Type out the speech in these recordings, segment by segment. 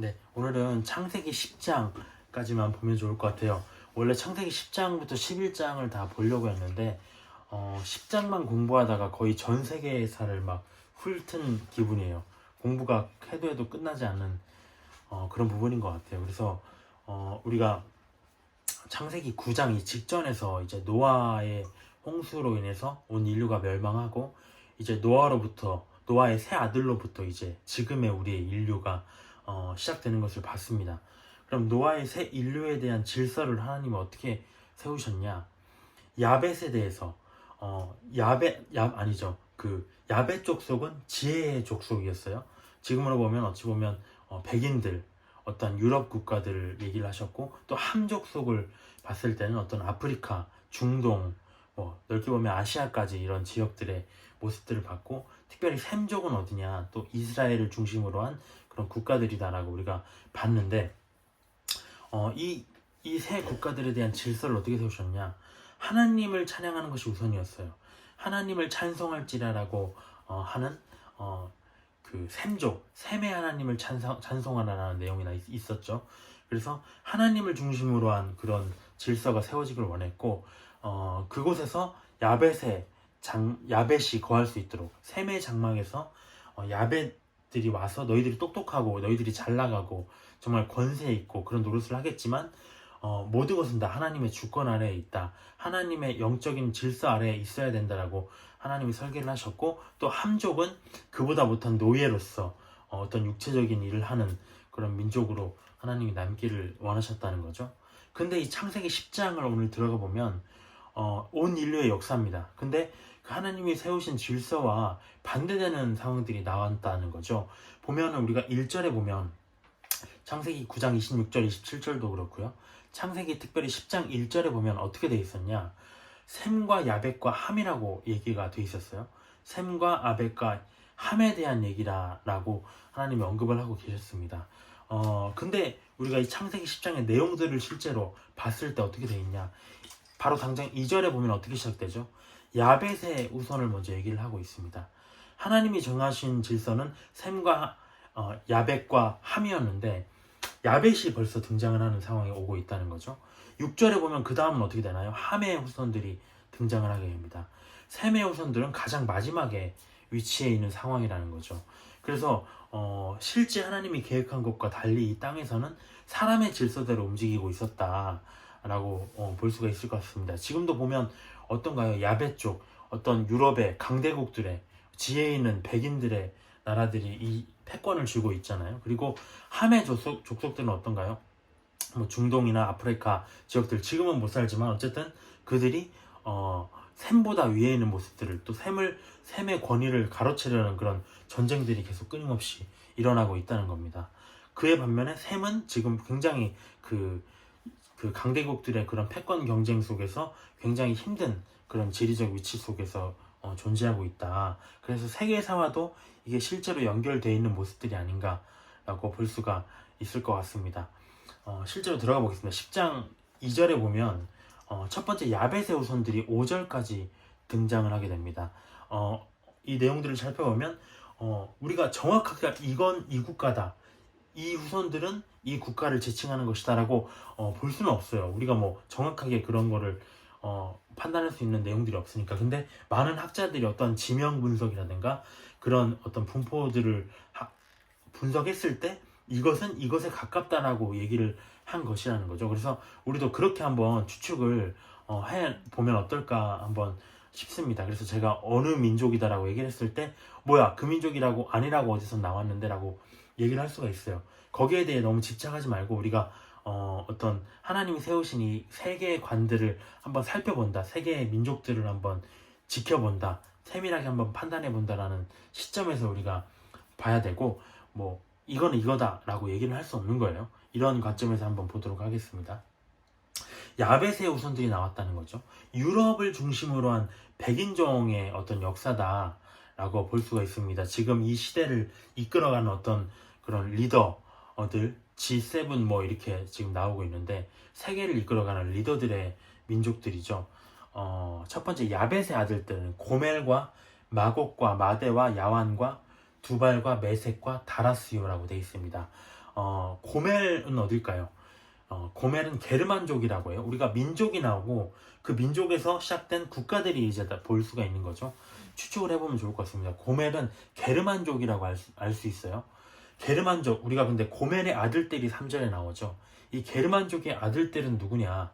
네, 오늘은 창세기 10장까지만 보면 좋을 것 같아요. 원래 창세기 10장부터 11장을 다 보려고 했는데 10장만 공부하다가 거의 전 세계사를 막 훑은 기분이에요. 공부가 해도 끝나지 않는 그런 부분인 것 같아요. 그래서 우리가 창세기 9장이 직전에서 이제 노아의 홍수로 인해서 온 인류가 멸망하고 이제 노아의 새 아들로부터 이제 지금의 우리의 인류가 시작되는 것을 봤습니다. 그럼 노아의 새 인류에 대한 질서를 하나님은 어떻게 세우셨냐? 야벳에 대해서 아니죠. 그 야벳 족속은 지혜의 족속이었어요. 지금으로 보면 어찌 보면 백인들 어떤 유럽 국가들을 얘기를 하셨고, 또 함 족속을 봤을 때는 어떤 아프리카, 중동, 넓게 보면 아시아까지 이런 지역들의 모습들을 봤고, 특별히 셈족은 어디냐, 또 이스라엘을 중심으로 한 그런 국가들이다라고 우리가 봤는데, 이 세 국가들에 대한 질서를 어떻게 세우셨냐? 하나님을 찬양하는 것이 우선이었어요. 하나님을 찬송할지라라고 하는 그 셈의 하나님을 찬송하라는 내용이 있었죠. 그래서 하나님을 중심으로 한 그런 질서가 세워지길 원했고, 그곳에서 야벳이 거할 수 있도록 셈의 장막에서 야벳들이 와서 너희들이 똑똑하고 너희들이 잘 나가고 정말 권세 있고 그런 노릇을 하겠지만 모든 것은 다 하나님의 주권 아래에 있다. 하나님의 영적인 질서 아래에 있어야 된다라고 하나님이 설계를 하셨고, 또 함족은 그보다 못한 노예로서 어떤 육체적인 일을 하는 그런 민족으로 하나님이 남기를 원하셨다는 거죠. 근데 이 창세기 10장을 오늘 들어가 보면 온 인류의 역사입니다. 근데 그 하나님이 세우신 질서와 반대되는 상황들이 나왔다는 거죠. 보면은 우리가 1절에 보면 창세기 9장 26절 27절도 그렇고요. 창세기 특별히 10장 1절에 보면 어떻게 돼 있었냐? 셈과 야벳과 함이라고 얘기가 돼 있었어요. 셈과 아벳과 함에 대한 얘기라고 하나님이 언급을 하고 계셨습니다. 근데 우리가 이 창세기 10장의 내용들을 실제로 봤을 때 어떻게 돼 있냐? 바로 당장 2절에 보면 어떻게 시작되죠? 야벳의 우선을 먼저 얘기를 하고 있습니다. 하나님이 정하신 질서는 셈과 야벳과 함이었는데, 야벳이 벌써 등장을 하는 상황이 오고 있다는 거죠. 6절에 보면 그 다음은 어떻게 되나요? 함의 후손들이 등장을 하게 됩니다. 셈의 후손들은 가장 마지막에 위치해 있는 상황이라는 거죠. 그래서 실제 하나님이 계획한 것과 달리 이 땅에서는 사람의 질서대로 움직이고 있었다라고 볼 수가 있을 것 같습니다. 지금도 보면 어떤가요? 야벳 쪽 어떤 유럽의 강대국들의 지혜 있는 백인들의 나라들이 이 패권을 쥐고 있잖아요. 그리고 함의 족속들은 어떤가요? 뭐 중동이나 아프리카 지역들, 지금은 못 살지만 어쨌든 그들이 셈보다 위에 있는 모습들을, 또 셈의 권위를 가로채려는 그런 전쟁들이 계속 끊임없이 일어나고 있다는 겁니다. 그에 반면에 셈은 지금 굉장히 그 강대국들의 그런 패권 경쟁 속에서 굉장히 힘든 그런 지리적 위치 속에서 존재하고 있다. 그래서 세계사와도 이게 실제로 연결되어 있는 모습들이 아닌가라고 볼 수가 있을 것 같습니다. 실제로 들어가 보겠습니다. 10장 2절에 보면 첫 번째 야벳의 후손들이 5절까지 등장을 하게 됩니다. 이 내용들을 살펴보면 우리가 정확하게 이건 이 국가다, 이 후손들은 이 국가를 지칭하는 것이다 라고 볼 수는 없어요. 우리가 뭐 정확하게 그런 거를 판단할 수 있는 내용들이 없으니까. 근데 많은 학자들이 어떤 지명 분석이라든가 그런 어떤 분포들을 분석했을 때 이것은 이것에 가깝다라고 얘기를 한 것이라는 거죠. 그래서 우리도 그렇게 한번 추측을 해보면 어떨까 한번 싶습니다. 그래서 제가 어느 민족이다라고 얘기를 했을 때 뭐야 그 민족이라고 아니라고 어디서 나왔는데 라고 얘기를 할 수가 있어요. 거기에 대해 너무 집착하지 말고 우리가 어떤 하나님이 세우신 이 세계의 관들을 한번 살펴본다, 세계의 민족들을 한번 지켜본다, 세밀하게 한번 판단해본다라는 시점에서 우리가 봐야 되고, 뭐 이거는 이거다 라고 얘기를 할 수 없는 거예요. 이런 관점에서 한번 보도록 하겠습니다. 야벳의 후손들이 나왔다는 거죠. 유럽을 중심으로 한 백인종의 어떤 역사다 라고 볼 수가 있습니다. 지금 이 시대를 이끌어가는 어떤 그런 리더들, G7 뭐 이렇게 지금 나오고 있는데, 세계를 이끌어가는 리더들의 민족들이죠. 첫 번째 야벳의 아들들은 고멜과 마곡과 마대와 야완과 두발과 메섹과 다라스요라고 되어 있습니다. 고멜은 어딜까요? 고멜은 게르만족이라고 해요. 우리가 민족이 나오고 그 민족에서 시작된 국가들이 이제 다 볼 수가 있는 거죠. 추측을 해보면 좋을 것 같습니다. 고멜은 게르만족이라고 알 수 있어요. 게르만족, 우리가 근데 고멜의 아들들이 3절에 나오죠. 이 게르만족의 아들들은 누구냐?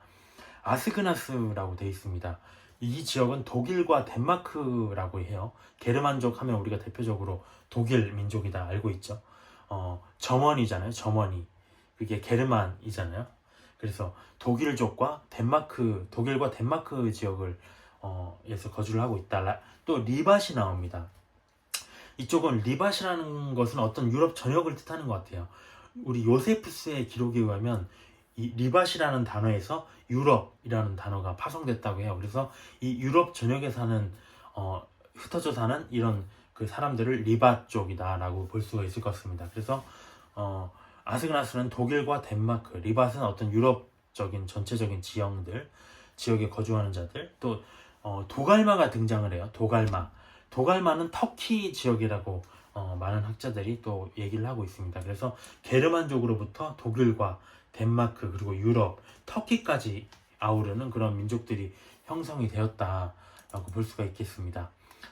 아스그나스라고 되어 있습니다. 이 지역은 독일과 덴마크라고 해요. 게르만족 하면 우리가 대표적으로 독일 민족이다 알고 있죠. 점원이잖아요. 점원이. 그게 게르만이잖아요. 그래서 독일족과 덴마크, 독일과 덴마크 지역을 에서 거주를 하고 있다. 또 리밭이 나옵니다. 이쪽은 리밭이라는 것은 어떤 유럽 전역을 뜻하는 것 같아요. 우리 요세푸스의 기록에 의하면 이 리밭이라는 단어에서 유럽이라는 단어가 파송됐다고 해요. 그래서 이 유럽 전역에 사는 흩어져 사는 이런 그 사람들을 리밭 쪽이다라고 볼 수가 있을 것 같습니다. 그래서 아스그나스는 독일과 덴마크, 리밭은 어떤 유럽적인 전체적인 지역에 거주하는 자들, 또 도갈마가 등장을 해요. 도갈마는 터키 지역이라고 많은 학자들이 또 얘기를 하고 있습니다. 그래서 게르만족으로부터 독일과 덴마크 그리고 유럽, 터키까지 아우르는 그런 민족들이 형성이 되었다라고 볼 수가 있겠습니다.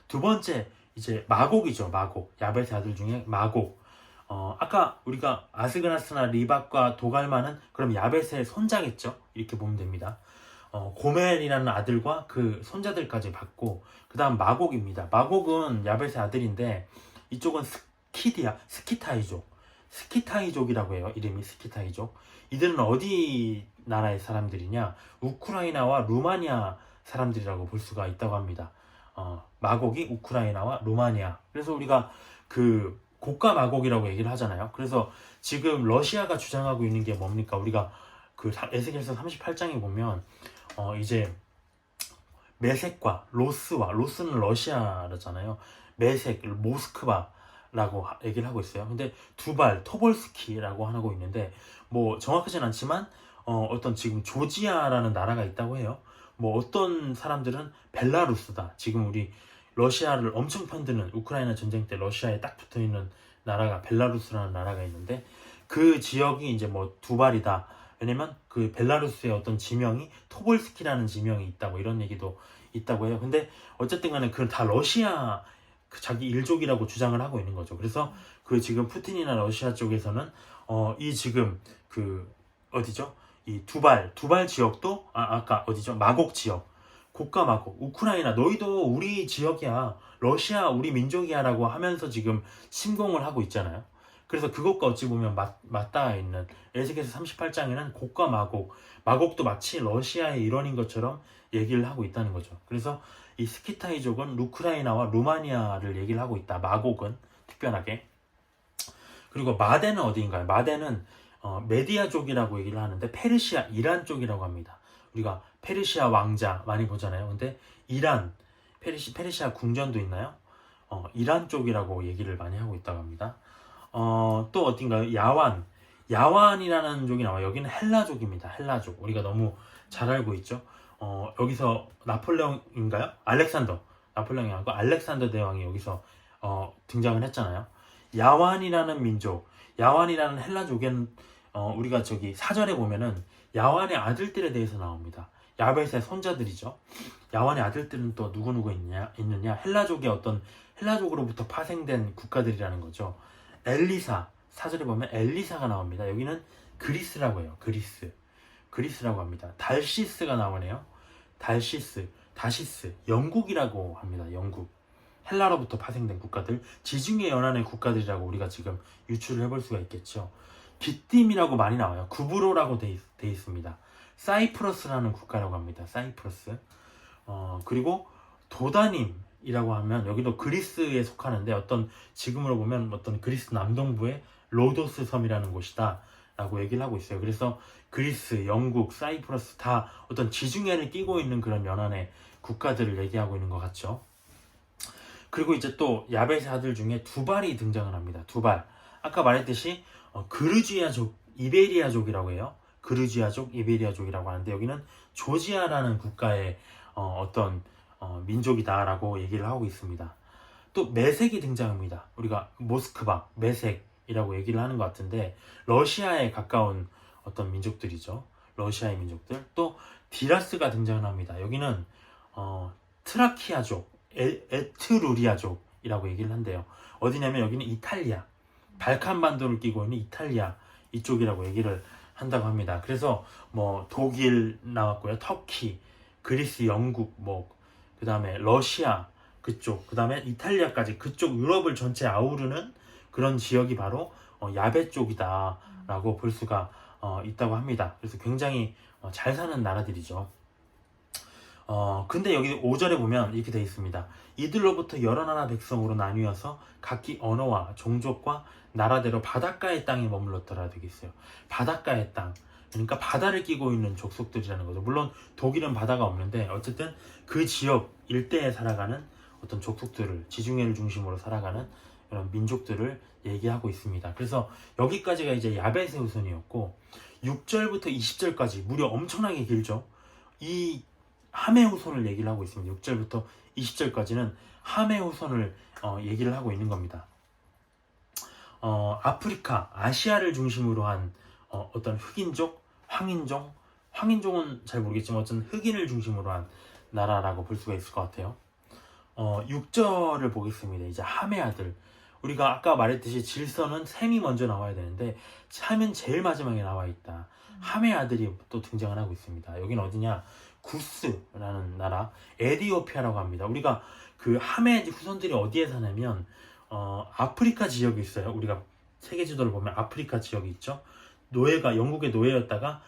두 번째 이제 마곡이죠. 마곡. 야벳의 아들 중에 마곡. 아까 우리가 아스그나스나 리밧과 도갈마는 그럼 야벳의 손자겠죠. 이렇게 보면 됩니다. 고멜이라는 아들과 그 손자들까지 받고 그 다음 마곡입니다. 마곡은 야벳의 아들인데 이쪽은 스키타이족이라고 해요. 이름이 스키타이족. 이들은 어디 나라의 사람들이냐? 우크라이나와 루마니아 사람들이라고 볼 수가 있다고 합니다. 마곡이 우크라이나와 루마니아. 그래서 우리가 그 고가 마곡이라고 얘기를 하잖아요. 그래서 지금 러시아가 주장하고 있는 게 뭡니까? 우리가 그 에스겔서 38장에 보면 이제 메색과 로스는 러시아잖아요. 메색, 모스크바라고 얘기를 하고 있어요. 근데 두발, 토볼스키라고 하고 있는데 뭐 정확하진 않지만 어떤 지금 조지아라는 나라가 있다고 해요. 뭐 어떤 사람들은 벨라루스다. 지금 우리 러시아를 엄청 편드는 우크라이나 전쟁 때 러시아에 딱 붙어있는 나라가 벨라루스라는 나라가 있는데 그 지역이 이제 뭐 두발이다. 왜냐면 그 벨라루스의 어떤 지명이 토볼스키라는 지명이 있다고 이런 얘기도 있다고 해요. 근데 어쨌든 간에 그건 다 러시아 그 자기 일족이라고 주장을 하고 있는 거죠. 그래서 그 지금 푸틴이나 러시아 쪽에서는 이 지금 그 어디죠? 이 두발 지역도 아까 어디죠? 마곡 지역. 고가 마곡. 우크라이나 너희도 우리 지역이야. 러시아 우리 민족이야 라고 하면서 지금 침공을 하고 있잖아요. 그래서 그것과 어찌 보면 맞닿아 있는 에스겔서 38장에는 고가 마곡도 마치 러시아의 일원인 것처럼 얘기를 하고 있다는 거죠. 그래서 이 스키타이족은 우크라이나와 루마니아를 얘기를 하고 있다. 마곡은 특별하게. 그리고 마데는 어디인가요? 마데는 메디아족이라고 얘기를 하는데 페르시아, 이란 쪽이라고 합니다. 우리가 페르시아 왕자 많이 보잖아요. 근데 이란, 페르시아 궁전도 있나요? 이란 쪽이라고 얘기를 많이 하고 있다고 합니다. 또 어딘가요? 야완이라는 족이 나와요. 여기는 헬라족입니다. 헬라족. 우리가 너무 잘 알고 있죠. 여기서 나폴레옹인가요? 나폴레옹이 아니고 알렉산더 대왕이 여기서 등장을 했잖아요. 야완이라는 민족, 야완이라는 헬라족에는 우리가 저기 사절에 보면은 야완의 아들들에 대해서 나옵니다. 야벳의 손자들이죠. 야완의 아들들은 또 누구누구 있느냐? 헬라족으로부터 파생된 국가들이라는 거죠. 사절에 보면 엘리사가 나옵니다. 여기는 그리스라고 해요. 그리스라고 합니다. 달시스가 나오네요. 다시스, 영국이라고 합니다. 영국. 헬라로부터 파생된 국가들, 지중해 연안의 국가들이라고 우리가 지금 유추를 해볼 수가 있겠죠. 깃딤이라고 많이 나와요. 구브로라고 돼 있습니다. 사이프러스라는 국가라고 합니다. 사이프러스. 그리고 도다님이라고 하면 여기도 그리스에 속하는데 지금으로 보면 어떤 그리스 남동부의 로도스 섬이라는 곳이다 라고 얘기를 하고 있어요. 그래서 그리스, 영국, 사이프러스 다 어떤 지중해를 끼고 있는 그런 연안의 국가들을 얘기하고 있는 것 같죠. 그리고 이제 또 야벳의 아들 중에 두발이 등장을 합니다. 두발. 아까 말했듯이 그르지아족, 이베리아족이라고 해요. 그르지아족, 이베리아족이라고 하는데 여기는 조지아라는 국가의 어떤 민족이다라고 얘기를 하고 있습니다. 또 메색이 등장합니다. 우리가 모스크바, 메색, 민족이라고 얘기를 하는 것 같은데 러시아에 가까운 어떤 민족들이죠. 러시아의 민족들. 또 디라스가 등장을 합니다. 여기는 트라키아족, 에트루리아족이라고 얘기를 한대요. 어디냐면 여기는 이탈리아, 발칸 반도를 끼고 있는 이탈리아 이쪽이라고 얘기를 한다고 합니다. 그래서 뭐 독일 나왔고요, 터키, 그리스, 영국, 뭐 그 다음에 러시아 그쪽, 그 다음에 이탈리아까지 그쪽 유럽을 전체 아우르는 그런 지역이 바로 야베 쪽이다라고 볼 수가 있다고 합니다. 그래서 굉장히 잘 사는 나라들이죠. 근데 여기 5절에 보면 이렇게 되어 있습니다. 이들로부터 여러 나라 백성으로 나뉘어서 각기 언어와 종족과 나라대로 바닷가의 땅에 머물렀더라 되어 있어요. 바닷가의 땅. 그러니까 바다를 끼고 있는 족속들이라는 거죠. 물론 독일은 바다가 없는데 어쨌든 그 지역 일대에 살아가는 어떤 족속들을, 지중해를 중심으로 살아가는 이런 민족들을 얘기하고 있습니다. 그래서 여기까지가 이제 야벳의 후손이었고 6절부터 20절까지 무려 엄청나게 길죠. 이 함의 후손을 얘기를 하고 있습니다. 6절부터 20절까지는 함의 후손을 얘기를 하고 있는 겁니다. 아프리카, 아시아를 중심으로 한 어떤 흑인족, 황인종은 잘 모르겠지만 어쨌든 흑인을 중심으로 한 나라라고 볼 수가 있을 것 같아요. 6절을 보겠습니다. 이제 함의 아들. 우리가 아까 말했듯이 질서는 셈이 먼저 나와야 되는데 셈은 제일 마지막에 나와 있다. 함의 아들이 또 등장을 하고 있습니다. 여기는 어디냐? 구스라는 나라, 에디오피아라고 합니다. 우리가 그 함의 후손들이 어디에 사냐면 아프리카 지역에 있어요. 우리가 세계 지도를 보면 아프리카 지역이 있죠. 노예가 영국의 노예였다가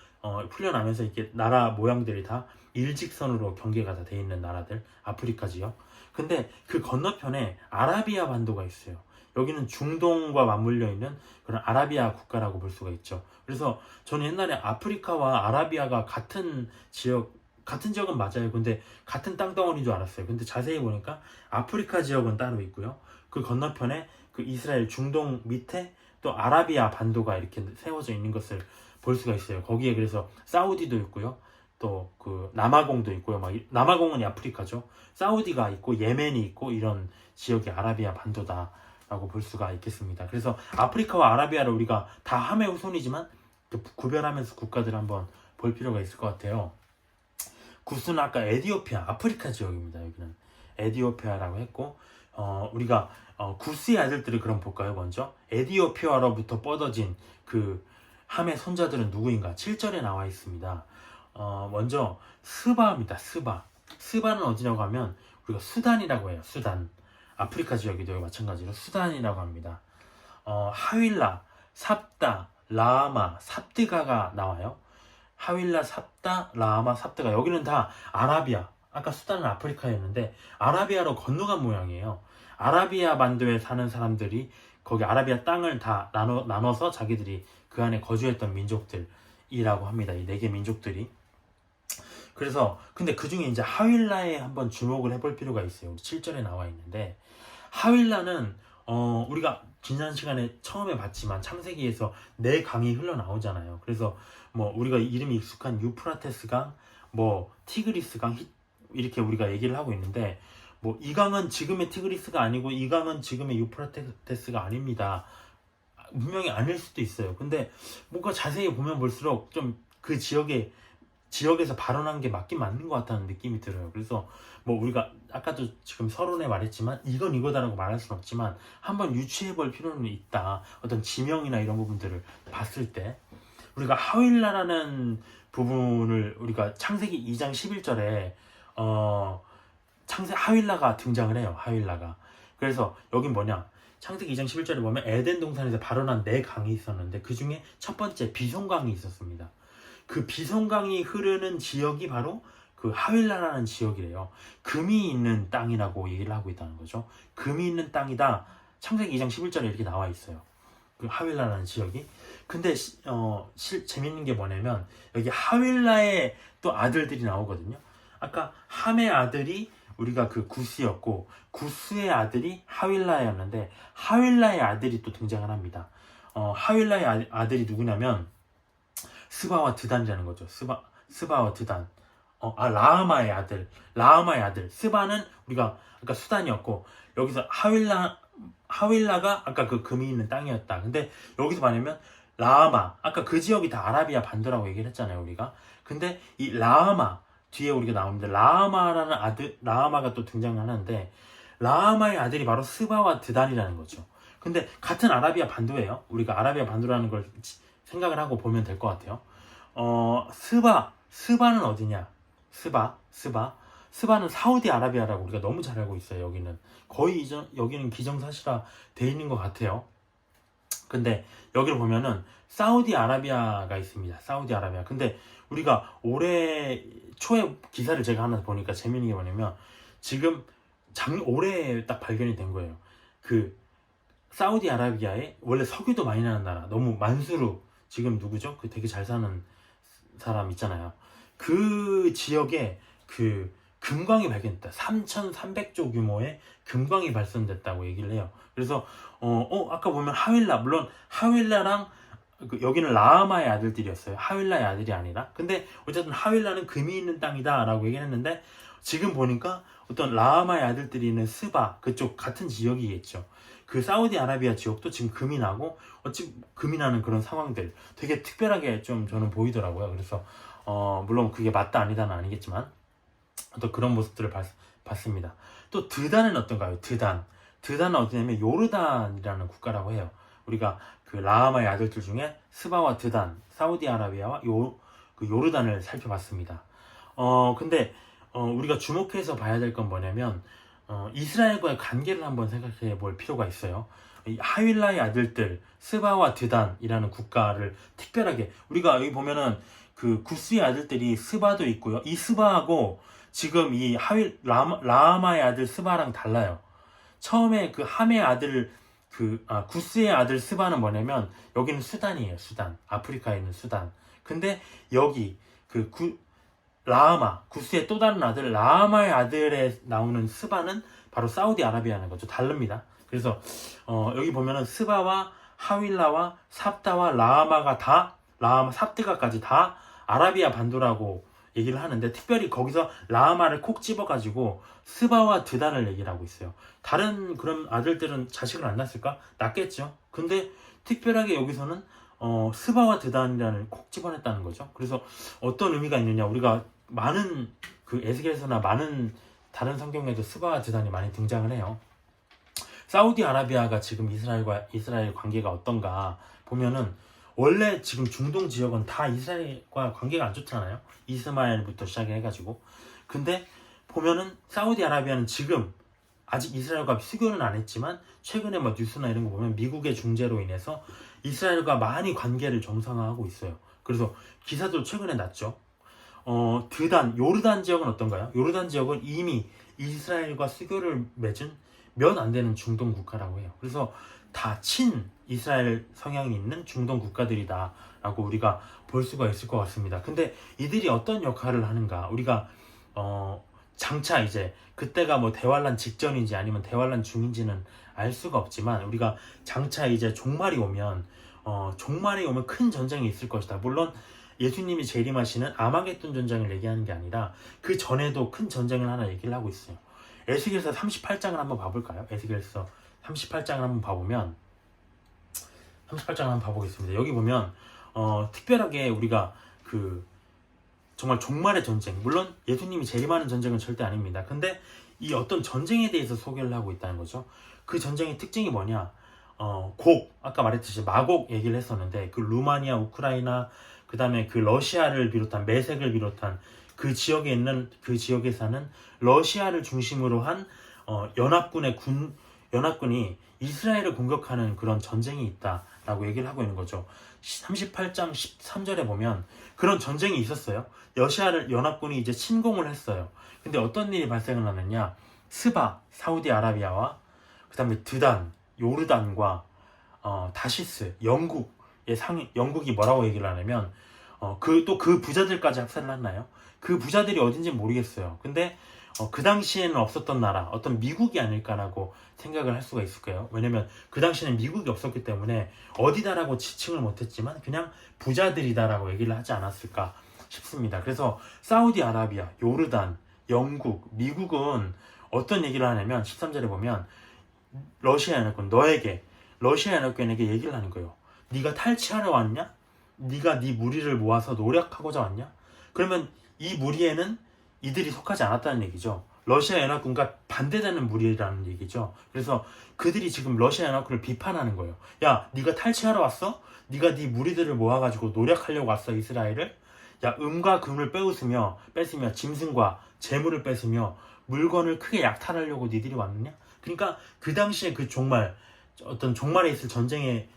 풀려나면서 이렇게 나라 모양들이 다 일직선으로 경계가 다 돼 있는 나라들, 아프리카 지역. 근데 그 건너편에 아라비아 반도가 있어요. 여기는 중동과 맞물려 있는 그런 아라비아 국가라고 볼 수가 있죠. 그래서 저는 옛날에 아프리카와 아라비아가 같은 지역은 맞아요. 근데 같은 땅덩어리인 줄 알았어요. 근데 자세히 보니까 아프리카 지역은 따로 있고요. 그 건너편에 그 이스라엘 중동 밑에 또 아라비아 반도가 이렇게 세워져 있는 것을 볼 수가 있어요. 거기에 그래서 사우디도 있고요. 또 그 남아공도 있고요. 남아공은 아프리카죠. 사우디가 있고 예멘이 있고 이런 지역이 아라비아 반도다라고 볼 수가 있겠습니다. 그래서 아프리카와 아라비아를 우리가 다 함의 후손이지만 구별하면서 국가들을 한번 볼 필요가 있을 것 같아요. 구스는 아까 에디오피아, 아프리카 지역입니다. 여기는 에디오피아라고 했고 우리가 구스의 아들들을 그럼 볼까요? 먼저 에디오피아로부터 뻗어진 그 함의 손자들은 누구인가? 7절에 나와 있습니다. 먼저 스바입니다. 스바는 어디냐고 하면 우리가 수단이라고 해요. 수단. 아프리카 지역이도 마찬가지로 수단이라고 합니다. 하윌라, 삽다, 라아마, 삽드가가 나와요. 하윌라, 삽다, 라아마, 삽드가. 여기는 다 아라비아. 아까 수단은 아프리카였는데 아라비아로 건너간 모양이에요. 아라비아 반도에 사는 사람들이 거기 아라비아 땅을 다 나눠서 자기들이 그 안에 거주했던 민족들이라고 합니다. 이 4개 민족들이. 그래서 근데 그 중에 이제 하윌라에 한번 주목을 해볼 필요가 있어요. 우리 7절에 나와 있는데 하윌라는 우리가 지난 시간에 처음에 봤지만 창세기에서 4강이 흘러나오잖아요. 그래서 뭐 우리가 이름이 익숙한 유프라테스 강, 뭐 티그리스 강 이렇게 우리가 얘기를 하고 있는데 뭐 이 강은 지금의 티그리스가 아니고 이 강은 지금의 유프라테스가 아닙니다. 분명히 아닐 수도 있어요. 근데 뭔가 자세히 보면 볼수록 좀 그 지역에서 발언한 게 맞긴 맞는 것 같다는 느낌이 들어요. 그래서 뭐 우리가 아까도 지금 서론에 말했지만 이건 이거다라고 말할 수는 없지만 한번 유추해 볼 필요는 있다. 어떤 지명이나 이런 부분들을 봤을 때 우리가 하윌라라는 부분을 우리가 창세기 2장 11절에 하윌라가 등장을 해요. 하윌라가. 그래서 여긴 뭐냐? 창세기 2장 11절에 보면 에덴 동산에서 발원한 4강이 있었는데 그 중에 첫 번째 비송강이 있었습니다. 그 비송강이 흐르는 지역이 바로 그 하윌라라는 지역이래요. 금이 있는 땅이라고 얘기를 하고 있다는 거죠. 금이 있는 땅이다. 창세기 2장 11절에 이렇게 나와 있어요. 그 하윌라라는 지역이. 근데 재밌는 게 뭐냐면 여기 하윌라의 또 아들들이 나오거든요. 아까 함의 아들이 우리가 그 구스였고 구스의 아들이 하윌라였는데 하윌라의 아들이 또 등장을 합니다. 하윌라의 아들이 누구냐면 스바와 드단이라는 거죠. 스바와 드단. 라아마의 아들. 스바는 우리가 아까 수단이었고 여기서 하윌라가 아까 그 금이 있는 땅이었다. 근데 여기서 말하면 라하마, 아까 그 지역이 다 아라비아 반도라고 얘기를 했잖아요, 우리가. 근데 이 라하마 뒤에 우리가 나오는데 라하마라는 아들, 라하마가 또 등장하는데 라하마의 아들이 바로 스바와 드단이라는 거죠. 근데 같은 아라비아 반도예요. 우리가 아라비아 반도라는 걸 생각을 하고 보면 될 것 같아요. 스바는 어디냐? 스바는 사우디아라비아라고 우리가 너무 잘 알고 있어요. 여기는 거의 여기는 기정사실화 돼 있는 것 같아요. 근데 여기를 보면은 사우디아라비아가 있습니다. 사우디아라비아. 근데 우리가 올해 초에 기사를 제가 하나 보니까 재미있는 게 뭐냐면 지금 올해 딱 발견이 된 거예요. 그 사우디아라비아에 원래 석유도 많이 나는 나라, 너무 만수르, 지금 누구죠? 그 되게 잘 사는 사람 있잖아요. 그 지역에 그 금광이 발견됐다. 3,300조 규모의 금광이 발견됐다고 얘기를 해요. 그래서 아까 보면 하윌라, 물론 하윌라랑 여기는 라하마의 아들들이었어요. 하윌라의 아들이 아니라. 근데 어쨌든 하윌라는 금이 있는 땅이다 라고 얘기를 했는데 지금 보니까 어떤 라하마의 아들들이 있는 스바, 그쪽 같은 지역이겠죠. 그 사우디아라비아 지역도 지금 금이 나고 어찌 금이 나는 그런 상황들 되게 특별하게 좀 저는 보이더라고요. 그래서 물론 그게 맞다 아니다는 아니겠지만 또 그런 모습들을 봤습니다. 또 드단은 어떤가요? 드단은 어디냐면 요르단이라는 국가라고 해요. 우리가 그 라하마의 아들들 중에 스바와 드단, 사우디아라비아와 그 요르단을 살펴봤습니다. 근데 우리가 주목해서 봐야 될 건 뭐냐면 이스라엘과의 관계를 한번 생각해 볼 필요가 있어요. 이 하윌라의 아들들 스바와 드단이라는 국가를 특별하게 우리가 여기 보면은 그 구스의 아들들이 스바도 있고요. 이 스바하고 지금 이 라하마의 아들 스바랑 달라요. 처음에 그 함의 아들 구스의 아들 스바는 뭐냐면 여기는 수단이에요. 수단. 아프리카에 있는 수단. 근데 여기 구스의 또 다른 아들 라하마의 아들에 나오는 스바는 바로 사우디아라비아라는 거죠. 다릅니다. 그래서 여기 보면은 스바와 하윌라와 삽다와 라하마 삽드가까지 다 아라비아 반도라고 얘기를 하는데 특별히 거기서 라하마를 콕 집어가지고 스바와 드단을 얘기를 하고 있어요. 다른 그런 아들들은 자식을 안 낳았을까? 낳겠죠. 근데 특별하게 여기서는 스바와 드단이라는 콕 집어냈다는 거죠. 그래서 어떤 의미가 있느냐? 우리가 많은 그 에스겔서나 많은 다른 성경에도 스바와 드단이 많이 등장을 해요. 사우디아라비아가 지금 이스라엘 관계가 어떤가 보면은 원래 지금 중동 지역은 다 이스라엘과 관계가 안 좋잖아요. 이스마엘부터 시작해가지고. 근데 보면은 사우디아라비아는 지금 아직 이스라엘과 수교는 안 했지만 최근에 뭐 뉴스나 이런 거 보면 미국의 중재로 인해서 이스라엘과 많이 관계를 정상화하고 있어요. 그래서 기사도 최근에 났죠. 요르단 지역은 어떤가요? 요르단 지역은 이미 이스라엘과 수교를 맺은 몇 안 되는 중동 국가라고 해요. 그래서 다 친 이스라엘 성향이 있는 중동 국가들이다 라고 우리가 볼 수가 있을 것 같습니다. 근데 이들이 어떤 역할을 하는가? 우리가 장차 이제 그때가 뭐 대환란 직전인지 아니면 대환란 중인지는 알 수가 없지만 우리가 장차 이제 종말이 오면 큰 전쟁이 있을 것이다. 물론 예수님이 재림하시는 아마겟돈 전쟁을 얘기하는 게 아니라 그 전에도 큰 전쟁을 하나 얘기를 하고 있어요. 에스겔서 38장을 한번 봐볼까요? 에스겔서 38장을 한번 봐보면 38장을 한번 봐보겠습니다. 여기 보면 특별하게 우리가 정말 종말의 전쟁, 물론 예수님이 재림하는 전쟁은 절대 아닙니다. 근데 이 어떤 전쟁에 대해서 소개를 하고 있다는 거죠. 그 전쟁의 특징이 뭐냐? 아까 말했듯이 마곡 얘기를 했었는데 그 루마니아, 우크라이나, 그 다음에 그 러시아를 비롯한 매색을 비롯한 그 지역에 사는 러시아를 중심으로 한 연합군이 이스라엘을 공격하는 그런 전쟁이 있다라고 얘기를 하고 있는 거죠. 38장 13절에 보면 그런 전쟁이 있었어요. 연합군이 이제 침공을 했어요. 근데 어떤 일이 발생을 하느냐? 사우디아라비아와 그 다음에 드단, 요르단과 다시스, 영국이 뭐라고 얘기를 하냐면 또 그 부자들까지 학살을 했나요? 그 부자들이 어딘지 모르겠어요. 근데 그 당시에는 없었던 나라, 어떤 미국이 아닐까라고 생각을 할 수가 있을 거예요. 왜냐면 그 당시에는 미국이 없었기 때문에 어디다라고 지칭을 못했지만 그냥 부자들이다라고 얘기를 하지 않았을까 싶습니다. 그래서 사우디아라비아, 요르단, 영국, 미국은 어떤 얘기를 하냐면 13절에 보면 러시아 연합군 너에게 러시아 연합군에게 얘기를 하는 거예요. 네가 탈취하러 왔냐? 네가 네 무리를 모아서 노력하고자 왔냐? 그러면 이 무리에는 이들이 속하지 않았다는 얘기죠. 러시아 연합군과 반대되는 무리라는 얘기죠. 그래서 그들이 지금 러시아 연합군을 비판하는 거예요. 야, 네가 탈취하러 왔어? 네가 네 무리들을 모아가지고 노력하려고 왔어, 이스라엘을? 야, 금과 금을 뺏으며 짐승과 재물을 뺏으며 물건을 크게 약탈하려고 니들이 왔느냐? 그러니까 그 당시에 그 종말, 어떤 종말에 있을 전쟁의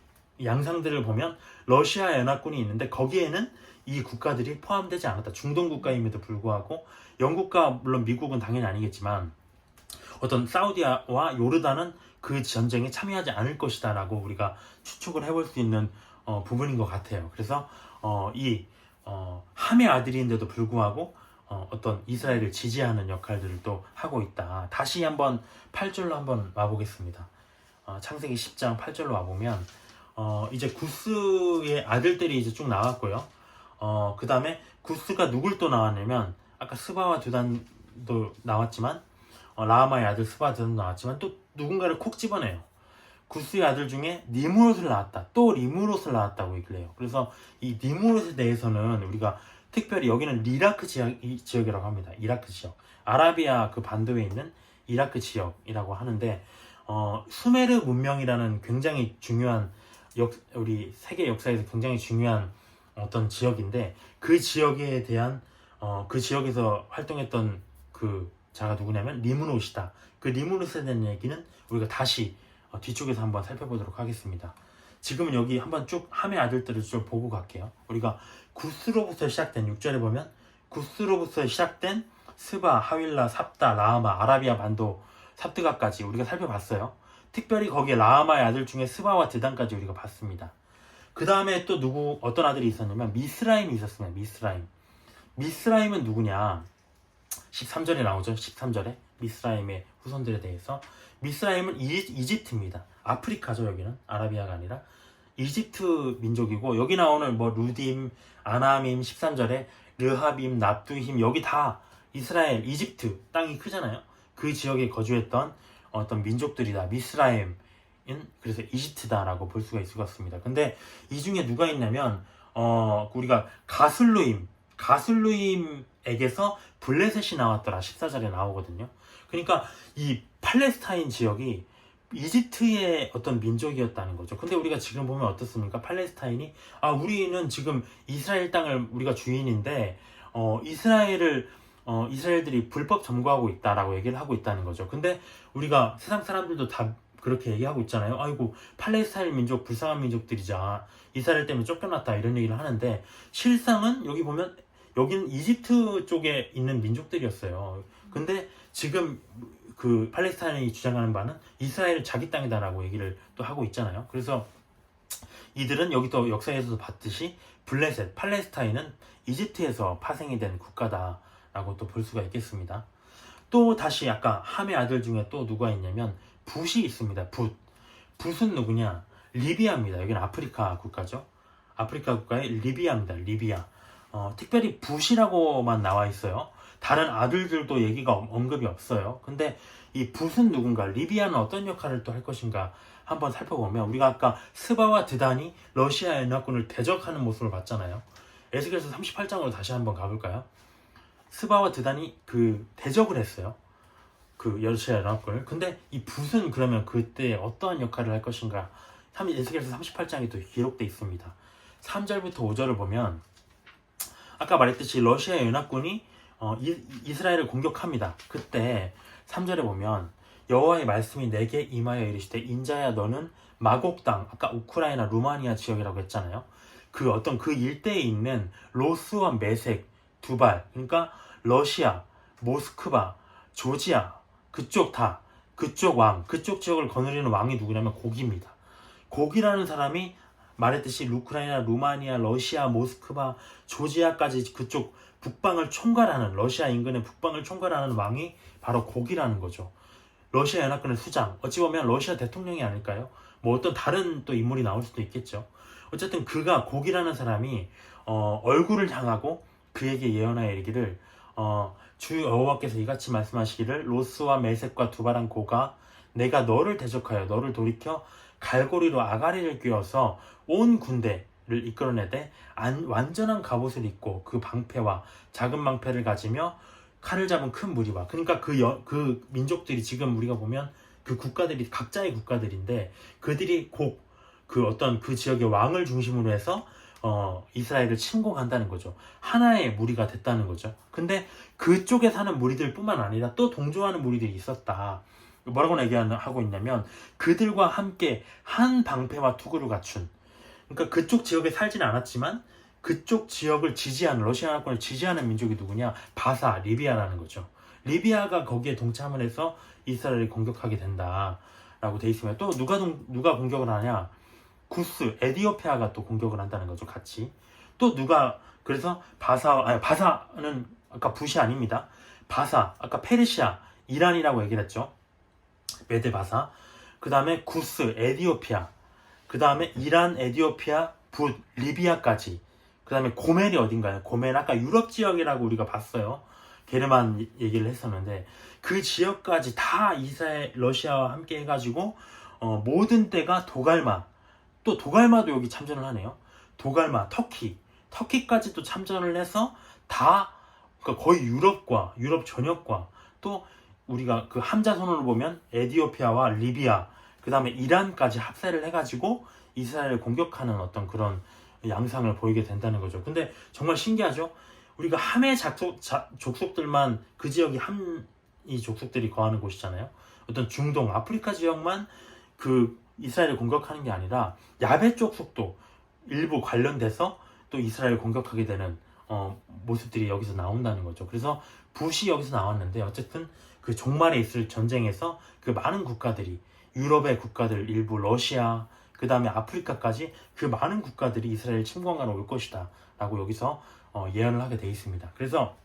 양상들을 보면 러시아 연합군이 있는데 거기에는 이 국가들이 포함되지 않았다. 중동 국가임에도 불구하고 영국과 물론 미국은 당연히 아니겠지만 어떤 사우디와 요르단은 그 전쟁에 참여하지 않을 것이다 라고 우리가 추측을 해볼 수 있는 부분인 것 같아요. 그래서 이 함의 아들인데도 불구하고 어떤 이스라엘을 지지하는 역할들을 또 하고 있다. 다시 한번 8절로 한번 와보겠습니다. 창세기 10장 8절로 와보면 이제 구스의 아들들이 이제 쭉 나왔고요. 그 다음에 구스가 누굴 또 나왔냐면 아까 스바와 드단도 나왔지만 라하마의 아들 스바와 드단도 나왔지만 또 누군가를 콕 집어내요. 구스의 아들 중에 니므롯을 낳았다. 또 리므롯을 낳았다고 얘기를 해요. 그래서 이 니므롯에 대해서는 우리가 특별히 여기는 이라크 지역이라고 합니다. 이라크 지역. 아라비아 그 반도에 있는 이라크 지역이라고 하는데 수메르 문명이라는 굉장히 중요한 우리 세계 역사에서 굉장히 중요한 어떤 지역인데 그 지역에 대한 그 지역에서 활동했던 그 자가 누구냐면 리므롯이다. 그 리므롯에 대한 얘기는 우리가 다시 뒤쪽에서 한번 살펴보도록 하겠습니다. 지금은 여기 한번 쭉 함의 아들들을 좀 보고 갈게요. 우리가 구스로부터 시작된 6절에 보면 구스로부터 시작된 스바, 하윌라, 삽다, 라하마, 아라비아 반도, 삽드가까지 우리가 살펴봤어요. 특별히 거기에 라하마의 아들 중에 스바와 드단까지 우리가 봤습니다. 그 다음에 또 어떤 아들이 있었냐면 미스라임이 있었습니다. 미스라임은 누구냐? 13절에 나오죠. 13절에 미스라임의 후손들에 대해서. 미스라임은 이집트입니다. 아프리카죠. 여기는 아라비아가 아니라 이집트 민족이고 여기 나오는 뭐 루딤, 아나밈 13절에 르하빔, 납두힘 여기 다 이스라엘, 이집트 땅이 크잖아요. 그 지역에 거주했던 어떤 민족들이다. 미스라임은 그래서 이집트다라고 볼 수가 있을 것 같습니다. 근데 이 중에 누가 있냐면 우리가 가술루임에게서 블레셋이 나왔더라. 14절에 나오거든요. 그러니까 이 팔레스타인 지역이 이집트의 어떤 민족이었다는 거죠. 근데 우리가 지금 보면 어떻습니까? 팔레스타인이 우리는 지금 이스라엘 땅을 우리가 주인인데 이스라엘들이 불법 점거하고 있다라고 얘기를 하고 있다는 거죠. 근데 우리가 세상 사람들도 다 그렇게 얘기하고 있잖아요. 아이고 팔레스타인 민족 불쌍한 민족들이자 이스라엘 때문에 쫓겨났다 이런 얘기를 하는데 실상은 여기 보면 여기는 이집트 쪽에 있는 민족들이었어요. 근데 지금 그 팔레스타인이 주장하는 바는 이스라엘 자기 땅이다라고 얘기를 또 하고 있잖아요. 그래서 이들은 여기 또 역사에서도 봤듯이 블레셋, 팔레스타인은 이집트에서 파생이 된 국가다라고 또 볼 수가 있겠습니다. 또 다시 아까 함의 아들 중에 또 누가 있냐면 붓이 있습니다. 붓은 누구냐? 리비아입니다. 여기는 아프리카 국가죠. 아프리카 국가의 리비아입니다. 리비아. 특별히 붓이라고만 나와 있어요. 다른 아들들도 얘기가 언급이 없어요. 근데 이 붓은 누군가, 리비아는 어떤 역할을 또 할 것인가 한번 살펴보면 우리가 아까 스바와 드단이 러시아 연합군을 대적하는 모습을 봤잖아요. 에스겔서 38장으로 다시 한번 가볼까요? 스바와 드단이 그 대적을 했어요. 그 러시아 연합군을. 근데 이 붓은 그러면 그때 어떠한 역할을 할 것인가? 에스겔서 38장에 또 기록되어 있습니다. 3절부터 5절을 보면 아까 말했듯이 러시아 연합군이 이스라엘을 공격합니다. 그때 3절에 보면 여호와의 말씀이 내게 임하여 이르시되 인자야 너는 마곡 땅, 아까 우크라이나 루마니아 지역이라고 했잖아요. 그 일대에 있는 로스와 메색, 두발, 그러니까 러시아, 모스크바, 조지아 그쪽 그쪽 지역을 거느리는 왕이 누구냐면 고기입니다. 고기라는 사람이 말했듯이 우크라이나, 루마니아, 러시아, 모스크바, 조지아까지 그쪽 북방을 총괄하는 러시아 인근의 북방을 총괄하는 왕이 바로 고기라는 거죠. 러시아 연합군의 수장, 어찌 보면 러시아 대통령이 아닐까요? 뭐 어떤 다른 또 인물이 나올 수도 있겠죠. 어쨌든 고기라는 사람이 얼굴을 향하고 그에게 예언하여 이르기를 주 여호와께서 이같이 말씀하시기를 로스와 메색과 두바란 고가 내가 너를 대적하여 너를 돌이켜 갈고리로 아가리를 꿰어서 온 군대를 이끌어내되 완전한 갑옷을 입고 그 방패와 작은 방패를 가지며 칼을 잡은 큰 무리와, 그러니까 그 민족들이 지금 우리가 보면 그 국가들이 각자의 국가들인데 그들이 곧 그 어떤 그 지역의 왕을 중심으로 해서 이스라엘을 침공한다는 거죠. 하나의 무리가 됐다는 거죠. 근데 그쪽에 사는 무리들 뿐만 아니라 또 동조하는 무리들이 있었다. 뭐라고 얘기하고 있냐면 그들과 함께 한 방패와 투구를 갖춘, 그러니까 그쪽 지역에 살지는 않았지만 그쪽 지역을 지지하는, 러시아 나라권을 지지하는 민족이 누구냐? 바사, 리비아라는 거죠. 리비아가 거기에 동참을 해서 이스라엘을 공격하게 된다라고 돼 있습니다. 또 누가 공격을 하냐? 구스, 에디오피아가 또 공격을 한다는 거죠. 같이. 또 그래서 바사는 아까 붓이 아닙니다. 바사, 아까 페르시아, 이란이라고 얘기를 했죠. 메데 바사. 그 다음에 구스, 에디오피아. 그 다음에 이란, 에디오피아, 붓, 리비아까지. 그 다음에 고멜이 어딘가요? 고멜, 아까 유럽 지역이라고 우리가 봤어요. 게르만 얘기를 했었는데 그 지역까지 다 러시아와 함께 해가지고 모든 때가 도갈마, 또 도갈마도 여기 참전을 하네요. 도갈마, 터키까지도 참전을 해서 다, 그러니까 거의 유럽 전역과, 또 우리가 그 함자선언을 보면 에디오피아와 리비아, 그 다음에 이란까지 합세를 해가지고 이스라엘을 공격하는 어떤 그런 양상을 보이게 된다는 거죠. 근데 정말 신기하죠? 우리가 함의 족속들만, 그 지역이 함이 족속들이 거하는 곳이잖아요. 어떤 중동, 아프리카 지역만 그 이스라엘을 공격하는 게 아니라 야베 족속도 일부 관련돼서 또 이스라엘을 공격하게 되는 모습들이 여기서 나온다는 거죠. 그래서 붓이 여기서 나왔는데 어쨌든 그 종말에 있을 전쟁에서 그 많은 국가들이, 유럽의 국가들 일부, 러시아, 그 다음에 아프리카까지 그 많은 국가들이 이스라엘 침공하러 올 것이다 라고 여기서 예언을 하게 돼 있습니다. 그래서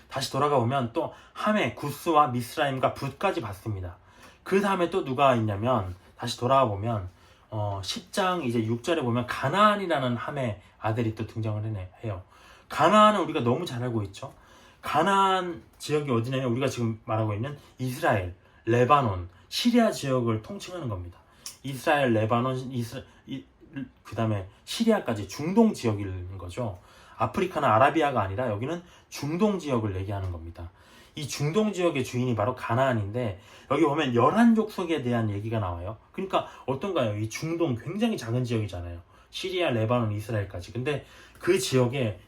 다시 돌아가 보면 또 함에 구스와 미스라임과 붓까지 봤습니다. 그 다음에 또 누가 있냐면 다시 돌아와 보면 10장 이제 6절에 보면 가나안이라는 함의 아들이 또 등장을 해요. 가나안은 우리가 너무 잘 알고 있죠. 가나안 지역이 어디냐면 우리가 지금 말하고 있는 이스라엘, 레바논, 시리아 지역을 통칭하는 겁니다. 이스라엘, 레바논, 그 다음에 시리아까지 중동 지역인 거죠. 아프리카나 아라비아가 아니라 여기는 중동 지역을 얘기하는 겁니다. 이 중동 지역의 주인이 바로 가나안인데 여기 보면 11족속에 대한 얘기가 나와요. 그러니까 어떤가요? 이 중동 굉장히 작은 지역이잖아요. 시리아, 레바논, 이스라엘까지. 근데 그 지역에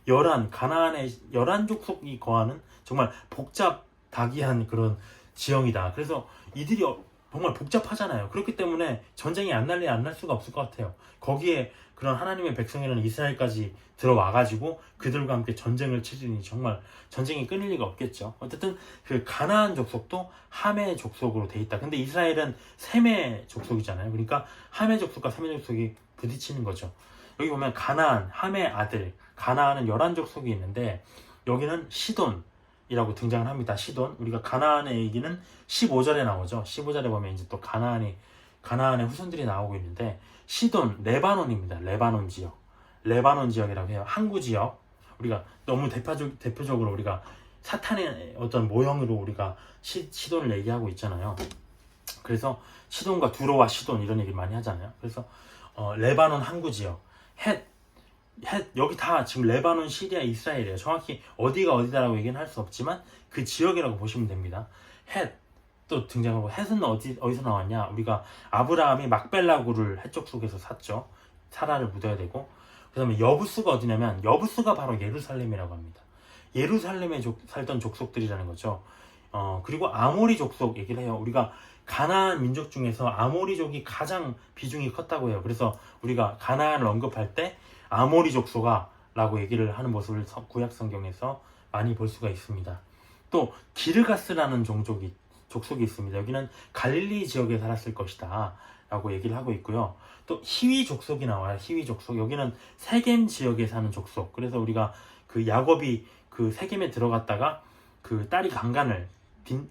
가나안의 11족속이 거하는 정말 복잡다기한 그런 지형이다. 그래서 이들이 정말 복잡하잖아요. 그렇기 때문에 전쟁이 안 날 수가 없을 것 같아요. 거기에 그런 하나님의 백성이라는 이스라엘까지 들어와가지고 그들과 함께 전쟁을 치르니 정말 전쟁이 끊일 리가 없겠죠. 어쨌든 그 가나안 족속도 함의 족속으로 돼 있다. 근데 이스라엘은 셈의 족속이잖아요. 그러니까 함의 족속과 셈의 족속이 부딪히는 거죠. 여기 보면 가나안, 함의 아들, 가나안은 11족속이 있는데 여기는 시돈이라고 등장을 합니다. 시돈. 우리가 가나안의 얘기는 15절에 나오죠. 15절에 보면 이제 또 가나안의 후손들이 나오고 있는데 시돈, 레바논입니다. 레바논 지역이라고 해요. 항구 지역. 우리가 너무 대표적으로 우리가 사탄의 어떤 모형으로 우리가 시돈을 얘기하고 있잖아요. 그래서 시돈과 두로와 시돈 이런 얘기를 많이 하잖아요. 그래서 레바논 항구 지역, 여기 다 지금 레바논, 시리아, 이스라엘이에요. 정확히 어디가 어디다라고 얘기는 할 수 없지만 그 지역이라고 보시면 됩니다. 또 등장하고, 헷은 어디서 나왔냐? 우리가 아브라함이 막벨라구를 헷 족속에서 샀죠. 사라를 묻어야 되고. 그 다음에 여부스가 어디냐면 여부스가 바로 예루살렘이라고 합니다. 예루살렘에 살던 족속들이라는 거죠. 그리고 아모리 족속 얘기를 해요. 우리가 가나안 민족 중에서 아모리족이 가장 비중이 컸다고 해요. 그래서 우리가 가나안을 언급할 때 아모리 족속아 라고 얘기를 하는 모습을 구약 성경에서 많이 볼 수가 있습니다. 또 기르가스라는 족속이 있습니다. 여기는 갈릴리 지역에 살았을 것이다 라고 얘기를 하고 있고요. 또 히위 족속이 나와요. 히위 족속. 여기는 세겜 지역에 사는 족속. 그래서 우리가 그 야곱이 그 세겜에 들어갔다가 그 딸이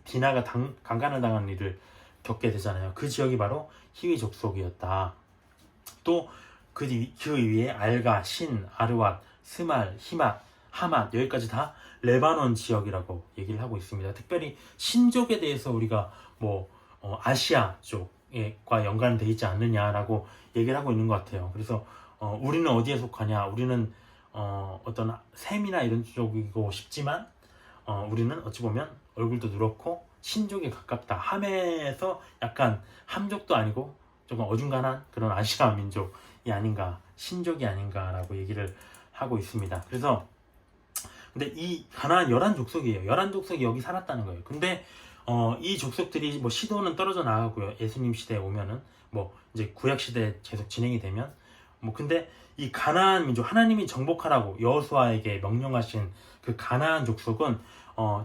디나가 강간을 당한 일을 겪게 되잖아요. 그 지역이 바로 히위 족속이었다. 또 그 위에 알가, 신, 아르왓, 스말, 히맛, 하맛, 여기까지 다 레바논 지역이라고 얘기를 하고 있습니다. 특별히 신족에 대해서 우리가 아시아 쪽과 연관돼 있지 않느냐라고 얘기를 하고 있는 것 같아요. 그래서 우리는 어디에 속하냐? 우리는 어떤 셈이나 이런 쪽이고 싶지만 우리는 어찌 보면 얼굴도 누렇고 신족에 가깝다. 함에서 약간 함족도 아니고 조금 어중간한 그런 아시아 민족이 아닌가, 신족이 아닌가라고 얘기를 하고 있습니다. 그래서 근데 이 가나안 11족속이에요. 11족속이 여기 살았다는 거예요. 근데 이 족속들이 뭐 시도는 떨어져 나가고요. 예수님 시대에 오면은 뭐 이제 구약 시대 계속 진행이 되면 뭐 근데 이 가나안 민족 하나님이 정복하라고 여호수아에게 명령하신 그 가나안 족속은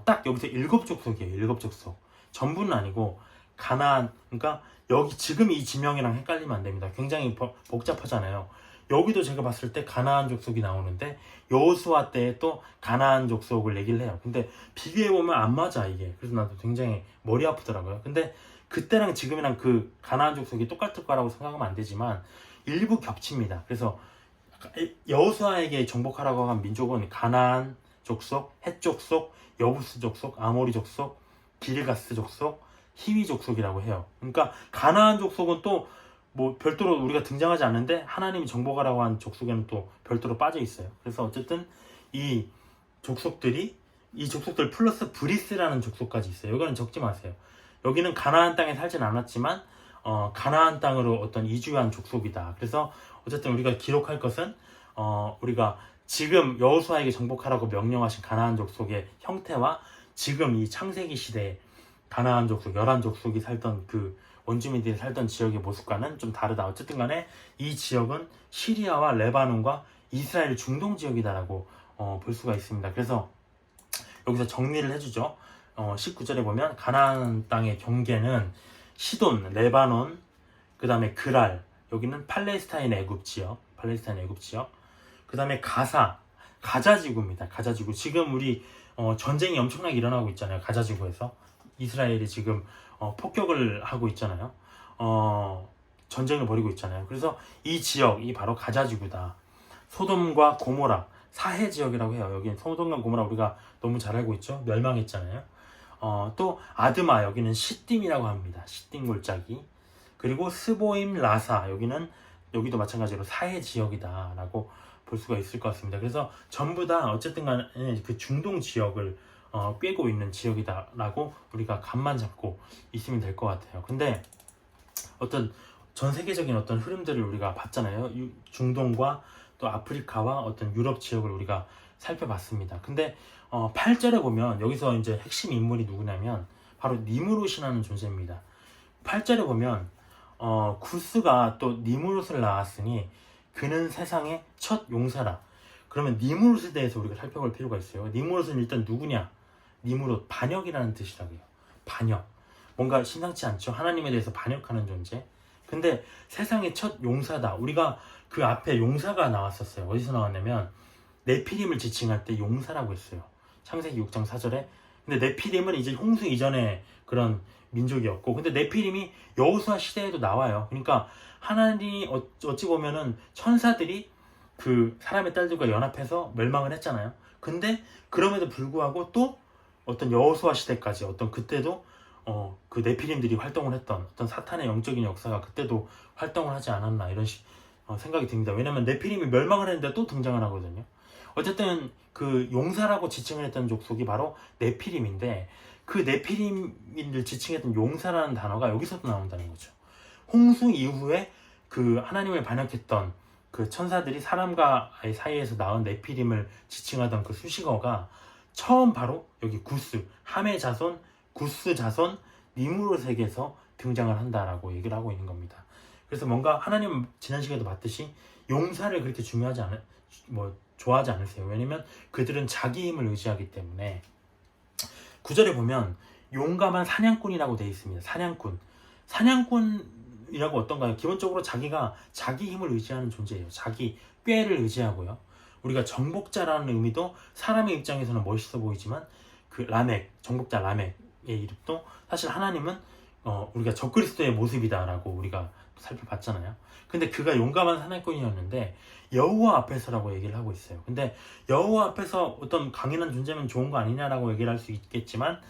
딱 여기서 7족속이에요. 7족속. 전부는 아니고 가나안 그러니까 여기 지금 이 지명이랑 헷갈리면 안 됩니다. 굉장히 복잡하잖아요. 여기도 제가 봤을 때 가나안 족속이 나오는데 여호수아 때에 또 가나안 족속을 얘기를 해요. 근데 비교해보면 안 맞아 이게. 그래서 나도 굉장히 머리 아프더라고요. 근데 그때랑 지금이랑 그 가나안 족속이 똑같을 거라고 생각하면 안 되지만 일부 겹칩니다. 그래서 여호수아에게 정복하라고 한 민족은 가나안 족속, 헷 족속, 여부스 족속, 아모리 족속, 기르가스 족속, 히위 족속이라고 해요. 그러니까 가나안 족속은 또 뭐 별도로 우리가 등장하지 않는데 하나님이 정복하라고 한 족속에는 또 별도로 빠져 있어요. 그래서 어쨌든 이 족속들 플러스 브리스라는 족속까지 있어요. 이거는 적지 마세요. 여기는 가나안 땅에 살진 않았지만 가나안 땅으로 어떤 이주한 족속이다. 그래서 어쨌든 우리가 기록할 것은 우리가 지금 여호수아에게 정복하라고 명령하신 가나안 족속의 형태와 지금 이 창세기 시대에 가나안 족속, 11족속이 살던 그 원주민들이 살던 지역의 모습과는 좀 다르다. 어쨌든 간에 이 지역은 시리아와 레바논과 이스라엘 중동 지역이다라고 볼 수가 있습니다. 그래서 여기서 정리를 해주죠. 19절에 보면 가나안 땅의 경계는 시돈, 레바논, 그 다음에 그랄, 여기는 팔레스타인 애굽 지역, 그 다음에 가자 지구입니다. 가자 지구. 지금 우리 전쟁이 엄청나게 일어나고 있잖아요. 가자 지구에서 이스라엘이 지금 폭격을 하고 있잖아요. 전쟁을 벌이고 있잖아요. 그래서 이 지역이 바로 가자 지구다. 소돔과 고모라 사해 지역이라고 해요. 여기 소돔과 고모라 우리가 너무 잘 알고 있죠. 멸망했잖아요. 또 아드마 여기는 시딤이라고 합니다. 시딤 골짜기. 그리고 스보임 라사 여기도 마찬가지로 사해 지역이다라고 볼 수가 있을 것 같습니다. 그래서 전부 다 어쨌든 간에 그 중동 지역을 꿰고 있는 지역이다라고 우리가 감만 잡고 있으면 될 것 같아요. 근데 어떤 전 세계적인 어떤 흐름들을 우리가 봤잖아요. 중동과 또 아프리카와 어떤 유럽 지역을 우리가 살펴봤습니다. 근데 8절에 보면 여기서 이제 핵심 인물이 누구냐면 바로 니무롯이라는 존재입니다. 8절에 보면 구스가 또 니무롯을 낳았으니 그는 세상의 첫 용사라. 그러면 니무롯에 대해서 우리가 살펴볼 필요가 있어요. 니무롯은 일단 누구냐? 니무롯, 반역이라는 뜻이라고 해요. 반역. 뭔가 심상치 않죠? 하나님에 대해서 반역하는 존재. 근데 세상의 첫 용사다. 우리가 그 앞에 용사가 나왔었어요. 어디서 나왔냐면 네피림을 지칭할 때 용사라고 했어요. 창세기 6장 4절에. 근데 네피림은 이제 홍수 이전의 그런 민족이었고, 근데 네피림이 여호수아 시대에도 나와요. 그러니까 하나님이 어찌 보면은 천사들이 그 사람의 딸들과 연합해서 멸망을 했잖아요. 근데 그럼에도 불구하고 또 어떤 여호수아 시대까지 어떤 그때도 그 네피림들이 활동을 했던 어떤 사탄의 영적인 역사가 그때도 활동을 하지 않았나 이런 생각이 듭니다. 왜냐면 네피림이 멸망을 했는데 또 등장을 하거든요. 어쨌든 그 용사라고 지칭을 했던 족속이 바로 네피림인데 그 네피림을 지칭했던 용사라는 단어가 여기서도 나온다는 거죠. 홍수 이후에 그 하나님을 반역했던 그 천사들이 사람과 사이에서 나온 네피림을 지칭하던 그 수식어가 처음 바로 여기 구스, 함의 자손, 구스 자손, 니무롯에게서 등장을 한다라고 얘기를 하고 있는 겁니다. 그래서 뭔가 하나님은 지난 시간에도 봤듯이 용사를 그렇게 좋아하지 않으세요. 왜냐면 그들은 자기 힘을 의지하기 때문에. 9절에 보면 용감한 사냥꾼이라고 되어 있습니다. 사냥꾼이라고 어떤가요? 기본적으로 자기가 자기 힘을 의지하는 존재예요. 자기 꾀를 의지하고요. 우리가 정복자라는 의미도 사람의 입장에서는 멋있어 보이지만 그 정복자 라멕의 이름도 사실 하나님은 우리가 적그리스도의 모습이다라고 우리가 살펴봤잖아요. 근데 그가 용감한 사냥꾼이었는데 여호와 앞에서라고 얘기를 하고 있어요. 근데 여호와 앞에서 어떤 강인한 존재면 좋은 거 아니냐라고 얘기를 할 수 있겠지만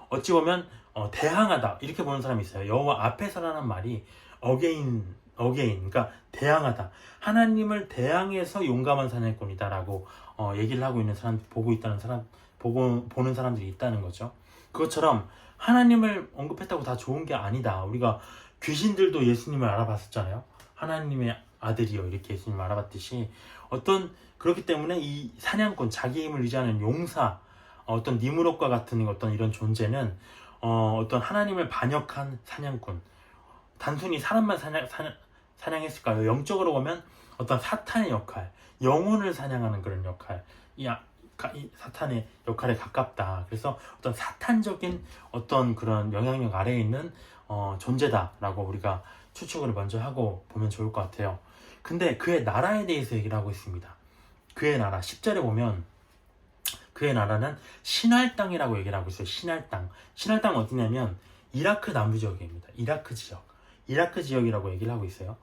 어찌 보면 대항하다 이렇게 보는 사람이 있어요. 여호와 앞에서라는 말이 어게인 그러니까 대항하다, 하나님을 대항해서 용감한 사냥꾼이다라고 얘기를 하고 있는 사람, 보는 사람들이 있다는 거죠. 그것처럼 하나님을 언급했다고 다 좋은 게 아니다. 우리가 귀신들도 예수님을 알아봤었잖아요. 하나님의 아들이요 이렇게 예수님을 알아봤듯이 그렇기 때문에 이 사냥꾼, 자기 힘을 의지하는 용사, 어떤 니무롯과 같은 어떤 이런 존재는 어떤 하나님을 반역한 사냥꾼, 단순히 사람만 사냥했을까요? 영적으로 보면 어떤 사탄의 역할, 영혼을 사냥하는 그런 역할, 이 사탄의 역할에 가깝다. 그래서 어떤 사탄적인 어떤 그런 영향력 아래에 있는 존재다라고 우리가 추측을 먼저 하고 보면 좋을 것 같아요. 근데 그의 나라에 대해서 얘기를 하고 있습니다. 그의 나라 10절에 보면 그의 나라는 신할 땅이라고 얘기를 하고 있어요. 신할 땅. 신할 땅은 어디냐면 이라크 남부 지역입니다. 이라크 지역이라고 얘기를 하고 있어요.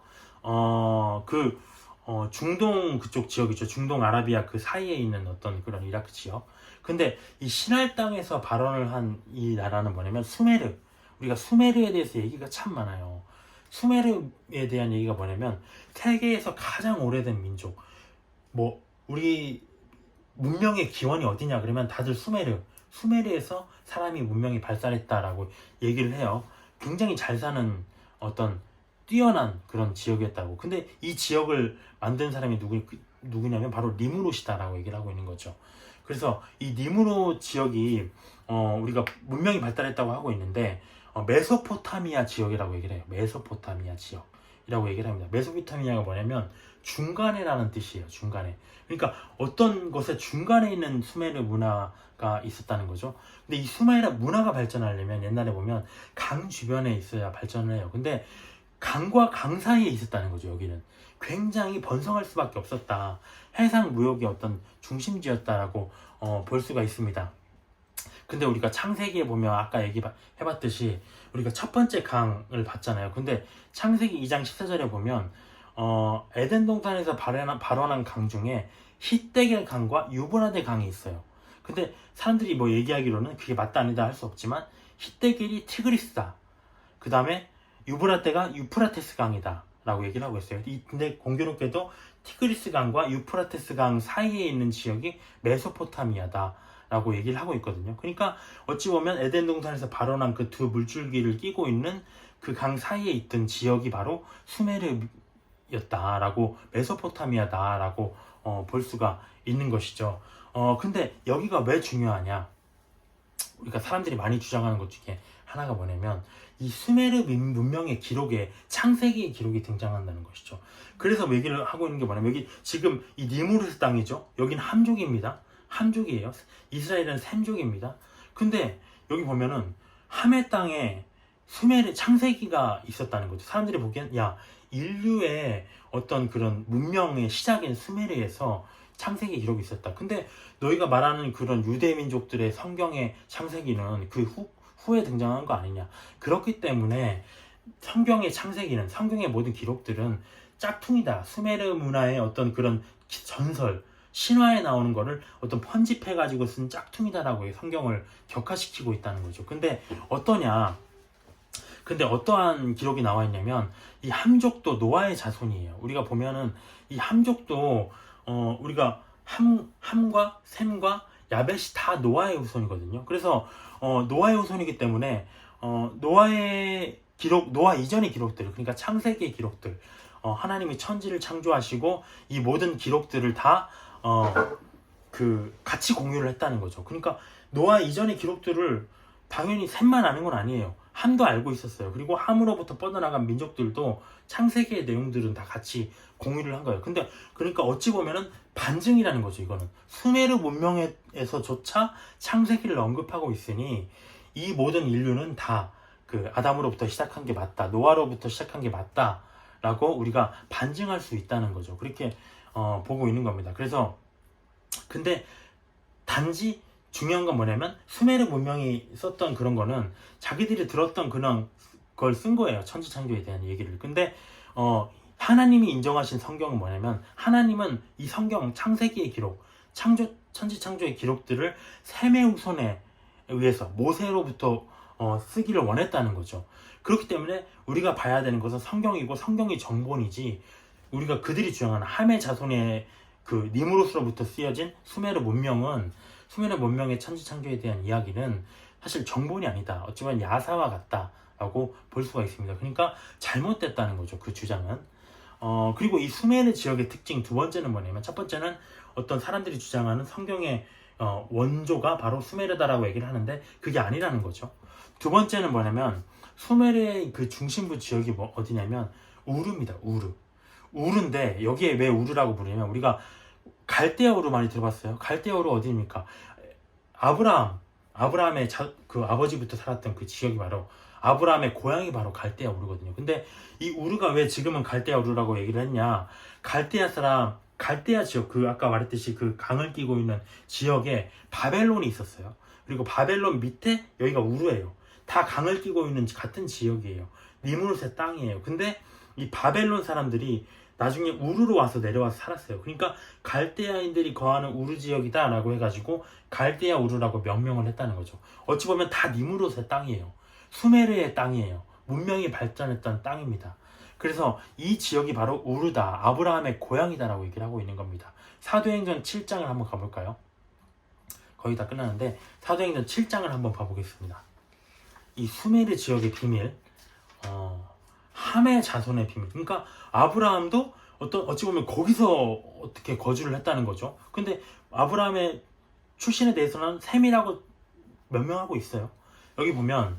중동 그쪽 지역이죠. 중동 아라비아 그 사이에 있는 어떤 그런 이라크 지역. 근데 이 신할 땅에서 발원을 한 이 나라는 뭐냐면 수메르. 우리가 수메르에 대해서 얘기가 참 많아요. 수메르에 대한 얘기가 뭐냐면 세계에서 가장 오래된 민족. 우리 문명의 기원이 어디냐 그러면 다들 수메르에서 사람이 문명이 발달했다라고 얘기를 해요. 굉장히 잘 사는 어떤 뛰어난 그런 지역이었다고. 근데 이 지역을 만든 사람이 누구냐면 바로 니무롯이다라고 얘기를 하고 있는 거죠. 그래서 이 니무롯 지역이 우리가 문명이 발달했다고 하고 있는데 메소포타미아 지역이라고 얘기를 해요. 메소포타미아 지역이라고 얘기를 합니다. 메소포타미아가 뭐냐면 중간에라는 뜻이에요. 중간에. 그러니까 어떤 것의 중간에 있는 수메르 문화가 있었다는 거죠. 근데 이 수메르 문화가 발전하려면 옛날에 보면 강 주변에 있어야 발전을 해요. 근데 강과 강 사이에 있었다는 거죠. 여기는 굉장히 번성할 수밖에 없었다. 해상 무역의 어떤 중심지였다라고 볼 수가 있습니다. 근데 우리가 창세기에 보면 아까 얘기해봤듯이 우리가 첫 번째 강을 봤잖아요. 근데 창세기 2장 14절에 보면 에덴 동산에서 발원한 강 중에 히데겔 강과 유브라데 강이 있어요. 근데 사람들이 얘기하기로는 그게 맞다 아니다 할 수 없지만 히데겔이 티그리스다. 그 다음에 유브라데가 유프라테스 강이다 라고 얘기를 하고 있어요. 근데 공교롭게도 티그리스 강과 유프라테스 강 사이에 있는 지역이 메소포타미아다 라고 얘기를 하고 있거든요. 그러니까 어찌 보면 에덴 동산에서 발원한 그 두 물줄기를 끼고 있는 그 강 사이에 있던 지역이 바로 수메르였다라고, 메소포타미아다라고 볼 수가 있는 것이죠. 근데 여기가 왜 중요하냐? 우리가 사람들이 많이 주장하는 것 중에 하나가 뭐냐면 이 수메르 문명의 기록에 창세기의 기록이 등장한다는 것이죠. 그래서 얘기를 하고 있는 게 뭐냐면 여기 지금 이 니무르스 땅이죠. 여긴 함족입니다. 함족이에요. 이스라엘은 셈족입니다. 근데 여기 보면은 함의 땅에 수메르 창세기가 있었다는 거죠. 사람들이 보기엔 인류의 어떤 그런 문명의 시작인 수메르에서 창세기 기록이 있었다. 근데 너희가 말하는 그런 유대 민족들의 성경의 창세기는 그 후에 등장한 거 아니냐. 그렇기 때문에 성경의 창세기는, 성경의 모든 기록들은 짝퉁이다. 수메르 문화의 어떤 그런 전설, 신화에 나오는 거를 어떤 편집해가지고 쓴 짝퉁이다라고 성경을 격화시키고 있다는 거죠. 근데 어떠한 기록이 나와 있냐면 이 함족도 노아의 자손이에요. 우리가 보면은 이 함족도 우리가 함과 셈과 야벳이 다 노아의 후손이거든요. 그래서 노아의 후손이기 때문에 노아 이전의 기록들, 그러니까 창세기의 기록들, 하나님이 천지를 창조하시고 이 모든 기록들을 다 같이 공유를 했다는 거죠. 그러니까 노아 이전의 기록들을 당연히 셈만 아는 건 아니에요. 함도 알고 있었어요. 그리고 함으로부터 뻗어나간 민족들도 창세기의 내용들은 다 같이 공유를 한 거예요. 근데 그러니까 어찌 보면은 반증이라는 거죠. 이거는 수메르 문명에서조차 창세기를 언급하고 있으니 이 모든 인류는 다 그 아담으로부터 시작한 게 맞다, 노아로부터 시작한 게 맞다라고 우리가 반증할 수 있다는 거죠. 그렇게 보고 있는 겁니다. 그래서 근데 단지 중요한 건 뭐냐면 수메르 문명이 썼던 그런 거는 자기들이 들었던 그런 걸 쓴 거예요. 천지창조에 대한 얘기를. 근데 하나님이 인정하신 성경은 뭐냐면 하나님은 이 성경 창세기의 기록, 천지창조의 기록들을 셈의 후손에 의해서 모세로부터 쓰기를 원했다는 거죠. 그렇기 때문에 우리가 봐야 되는 것은 성경이고 성경이 정본이지 우리가 그들이 주장하는 함의 자손의 그 니무롯으로부터 쓰여진 수메르 문명의 천지창조에 대한 이야기는 사실 정본이 아니다. 어찌보면 야사와 같다라고 볼 수가 있습니다. 그러니까 잘못됐다는 거죠. 그 주장은. 그리고 이 수메르 지역의 특징 두 번째는 뭐냐면 첫 번째는 어떤 사람들이 주장하는 성경의 원조가 바로 수메르다라고 얘기를 하는데 그게 아니라는 거죠. 두 번째는 뭐냐면 수메르의 그 중심부 지역이 어디냐면 우르입니다. 우르인데 여기에 왜 우르라고 부르냐면 우리가 갈대아 우르 많이 들어봤어요? 갈대아 우르 어디입니까? 아브라함의 그 아버지부터 살았던 그 지역이 바로 아브라함의 고향이 바로 갈대아 우르거든요. 근데 이 우르가 왜 지금은 갈대아 우르라고 얘기를 했냐? 갈대아 지역, 그 아까 말했듯이 그 강을 끼고 있는 지역에 바벨론이 있었어요. 그리고 바벨론 밑에 여기가 우르예요. 다 강을 끼고 있는 같은 지역이에요. 니무롯의 땅이에요. 근데 이 바벨론 사람들이 나중에 우르로 와서 내려와서 살았어요. 그러니까 갈대아인들이 거하는 우르 지역이다 라고 해가지고 갈대아 우르라고 명명을 했다는 거죠. 어찌 보면 다 니무롯의 땅이에요. 수메르의 땅이에요. 문명이 발전했던 땅입니다. 그래서 이 지역이 바로 우르다, 아브라함의 고향이다 라고 얘기를 하고 있는 겁니다. 사도행전 7장을 한번 가볼까요? 거의 다 끝나는데 사도행전 7장을 한번 봐보겠습니다. 이 수메르 지역의 비밀, 함의 자손의 비밀. 그러니까 아브라함도 어찌 보면 거기서 어떻게 거주를 했다는 거죠. 근데 아브라함의 출신에 대해서는 셈이라고 명명하고 있어요. 여기 보면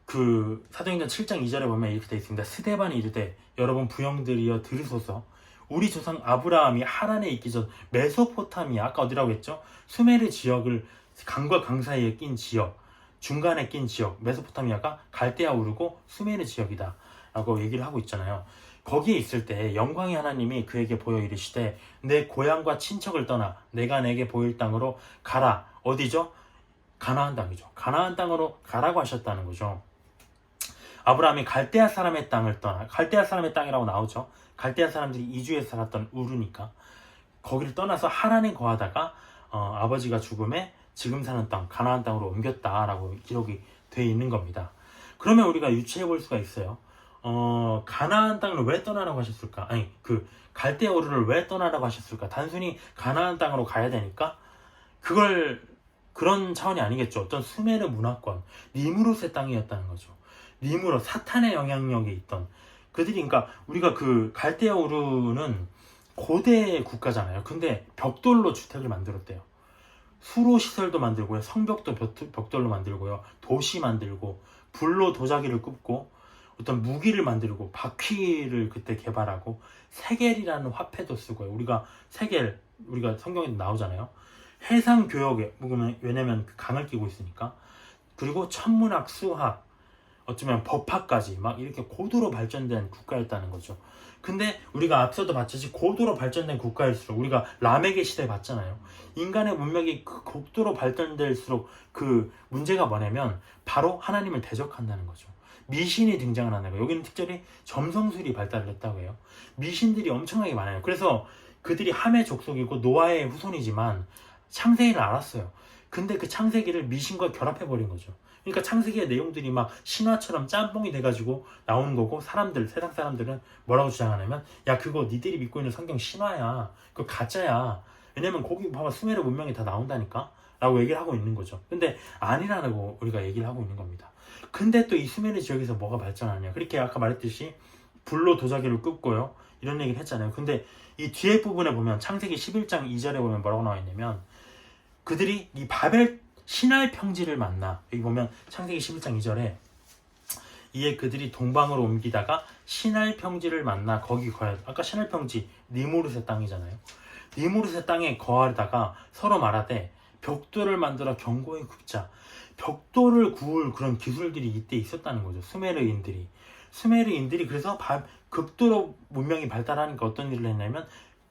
그 사도행전 7장 2절에 보면 이렇게 되어 있습니다. 스데반이 이르되 여러분 부형들이여 들으소서. 우리 조상 아브라함이 하란에 있기 전 메소포타미아, 아까 어디라고 했죠? 수메르 지역을 강과 강 사이에 낀 지역, 중간에 낀 지역, 메소포타미아가 갈대아 우르고 수메르 지역이다 라고 얘기를 하고 있잖아요. 거기에 있을 때 영광의 하나님이 그에게 보여 이르시되 내 고향과 친척을 떠나 내가 내게 보일 땅으로 가라. 어디죠? 가나안 땅이죠. 가나안 땅으로 가라고 하셨다는 거죠. 아브라함이 갈대아 사람의 땅을 떠나, 갈대아 사람의 땅이라고 나오죠. 갈대아 사람들이 이주해서 살았던 우르니까 거기를 떠나서 하란에 거하다가 아버지가 죽음에 지금 사는 땅, 가나안 땅으로 옮겼다라고 기록이 되어 있는 겁니다. 그러면 우리가 유추해 볼 수가 있어요. 가나안 땅을 왜 떠나라고 하셨을까? 아니, 그 갈대아 우르를 왜 떠나라고 하셨을까? 단순히 가나안 땅으로 가야 되니까? 그런 차원이 아니겠죠. 어떤 수메르 문화권, 니무롯의 땅이었다는 거죠. 니무롯, 사탄의 영향력이 있던 그들이, 그러니까 우리가 그 갈대아 우르는 고대 국가잖아요. 근데 벽돌로 주택을 만들었대요. 수로 시설도 만들고요. 성벽도 벽돌로 만들고요. 도시 만들고 불로 도자기를 굽고 어떤 무기를 만들고 바퀴를 그때 개발하고 세겔이라는 화폐도 쓰고요. 우리가 세겔, 우리가 성경에 나오잖아요. 해상 교역에, 왜냐면 그 강을 끼고 있으니까. 그리고 천문학, 수학, 어쩌면 법학까지 막 이렇게 고도로 발전된 국가였다는 거죠. 근데 우리가 앞서도 봤듯이 고도로 발전된 국가일수록, 우리가 라멕의 시대 봤잖아요. 인간의 문명이 그 고도로 발전될수록 그 문제가 뭐냐면 바로 하나님을 대적한다는 거죠. 미신이 등장을 하는 거예요. 여기는 특별히 점성술이 발달을 했다고 해요. 미신들이 엄청나게 많아요. 그래서 그들이 함의 족속이고 노아의 후손이지만 창세기를 알았어요. 근데 그 창세기를 미신과 결합해버린 거죠. 그러니까 창세기의 내용들이 막 신화처럼 짬뽕이 돼가지고 나오는 거고, 세상 사람들은 뭐라고 주장하냐면, 야, 그거 니들이 믿고 있는 성경 신화야. 그거 가짜야. 왜냐면 거기 봐봐, 수메르 문명이 다 나온다니까? 라고 얘기를 하고 있는 거죠. 근데 아니라고 우리가 얘기를 하고 있는 겁니다. 근데 또 이 수메르 지역에서 뭐가 발전하냐. 그렇게 아까 말했듯이 불로 도자기를 굽고요. 이런 얘기를 했잖아요. 근데 이 뒤에 부분에 보면 창세기 11장 2절에 보면 뭐라고 나와 있냐면, 그들이 이 바벨 신할 평지를 만나. 여기 보면 창세기 11장 2절에 이에 그들이 동방으로 옮기다가 신할 평지를 만나 거기 거해. 아까 신할 평지 니무롯의 땅이잖아요. 니무롯의 땅에 거하다가 서로 말하되 벽돌을 만들어 견고히 굽자. 벽돌을 구울 그런 기술들이 이때 있었다는 거죠. 수메르인들이 그래서 극도로 문명이 발달하니까 어떤 일을 했냐면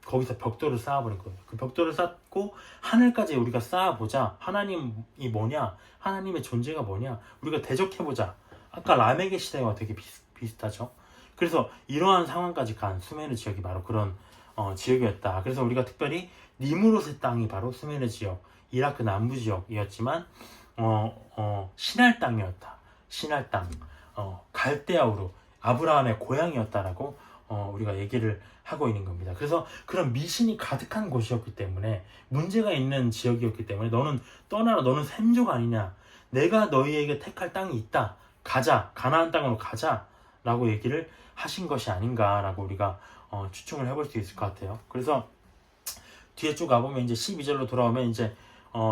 거기서 벽돌을 쌓아버린 거예요. 그 벽돌을 쌓고 하늘까지 우리가 쌓아보자. 하나님이 뭐냐? 하나님의 존재가 뭐냐? 우리가 대적해보자. 아까 라멕의 시대와 되게 비슷하죠. 그래서 이러한 상황까지 간 수메르 지역이 바로 그런 지역이었다. 그래서 우리가 특별히 니무롯의 땅이 바로 수메르 지역, 이라크 남부 지역이었지만 신할 땅이었다. 신할 땅, 갈대아우르, 아브라함의 고향이었다라고 우리가 얘기를 하고 있는 겁니다. 그래서 그런 미신이 가득한 곳이었기 때문에, 문제가 있는 지역이었기 때문에 너는 떠나라, 너는 샘족 아니냐, 내가 너희에게 택할 땅이 있다, 가자, 가나안 땅으로 가자 라고 얘기를 하신 것이 아닌가라고 우리가 추측을 해볼 수 있을 것 같아요. 그래서 뒤에 쭉 가보면 이제 12절로 돌아오면 이제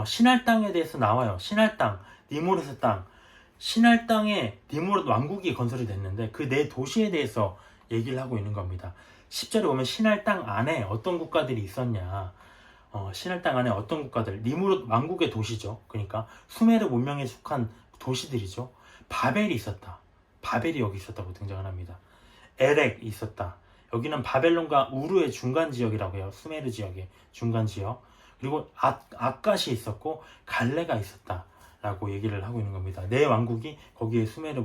신할 땅에 대해서 나와요. 신할 땅, 니무롯의 땅. 신할 땅에 니무롯 왕국이 건설이 됐는데 그 네 도시에 대해서 얘기를 하고 있는 겁니다. 10절에 보면 신할 땅 안에 어떤 국가들이 있었냐. 신할 땅 안에 어떤 국가들, 니무롯 왕국의 도시죠. 그러니까 수메르 문명에 속한 도시들이죠. 바벨이 있었다. 바벨이 여기 있었다고 등장을 합니다. 에렉이 있었다. 여기는 바벨론과 우르의 중간 지역이라고 해요. 수메르 지역의 중간 지역. 그리고 아갓이 있었고 갈레가 있었다라고 얘기를 하고 있는 겁니다. 네 왕국이 거기에 수메르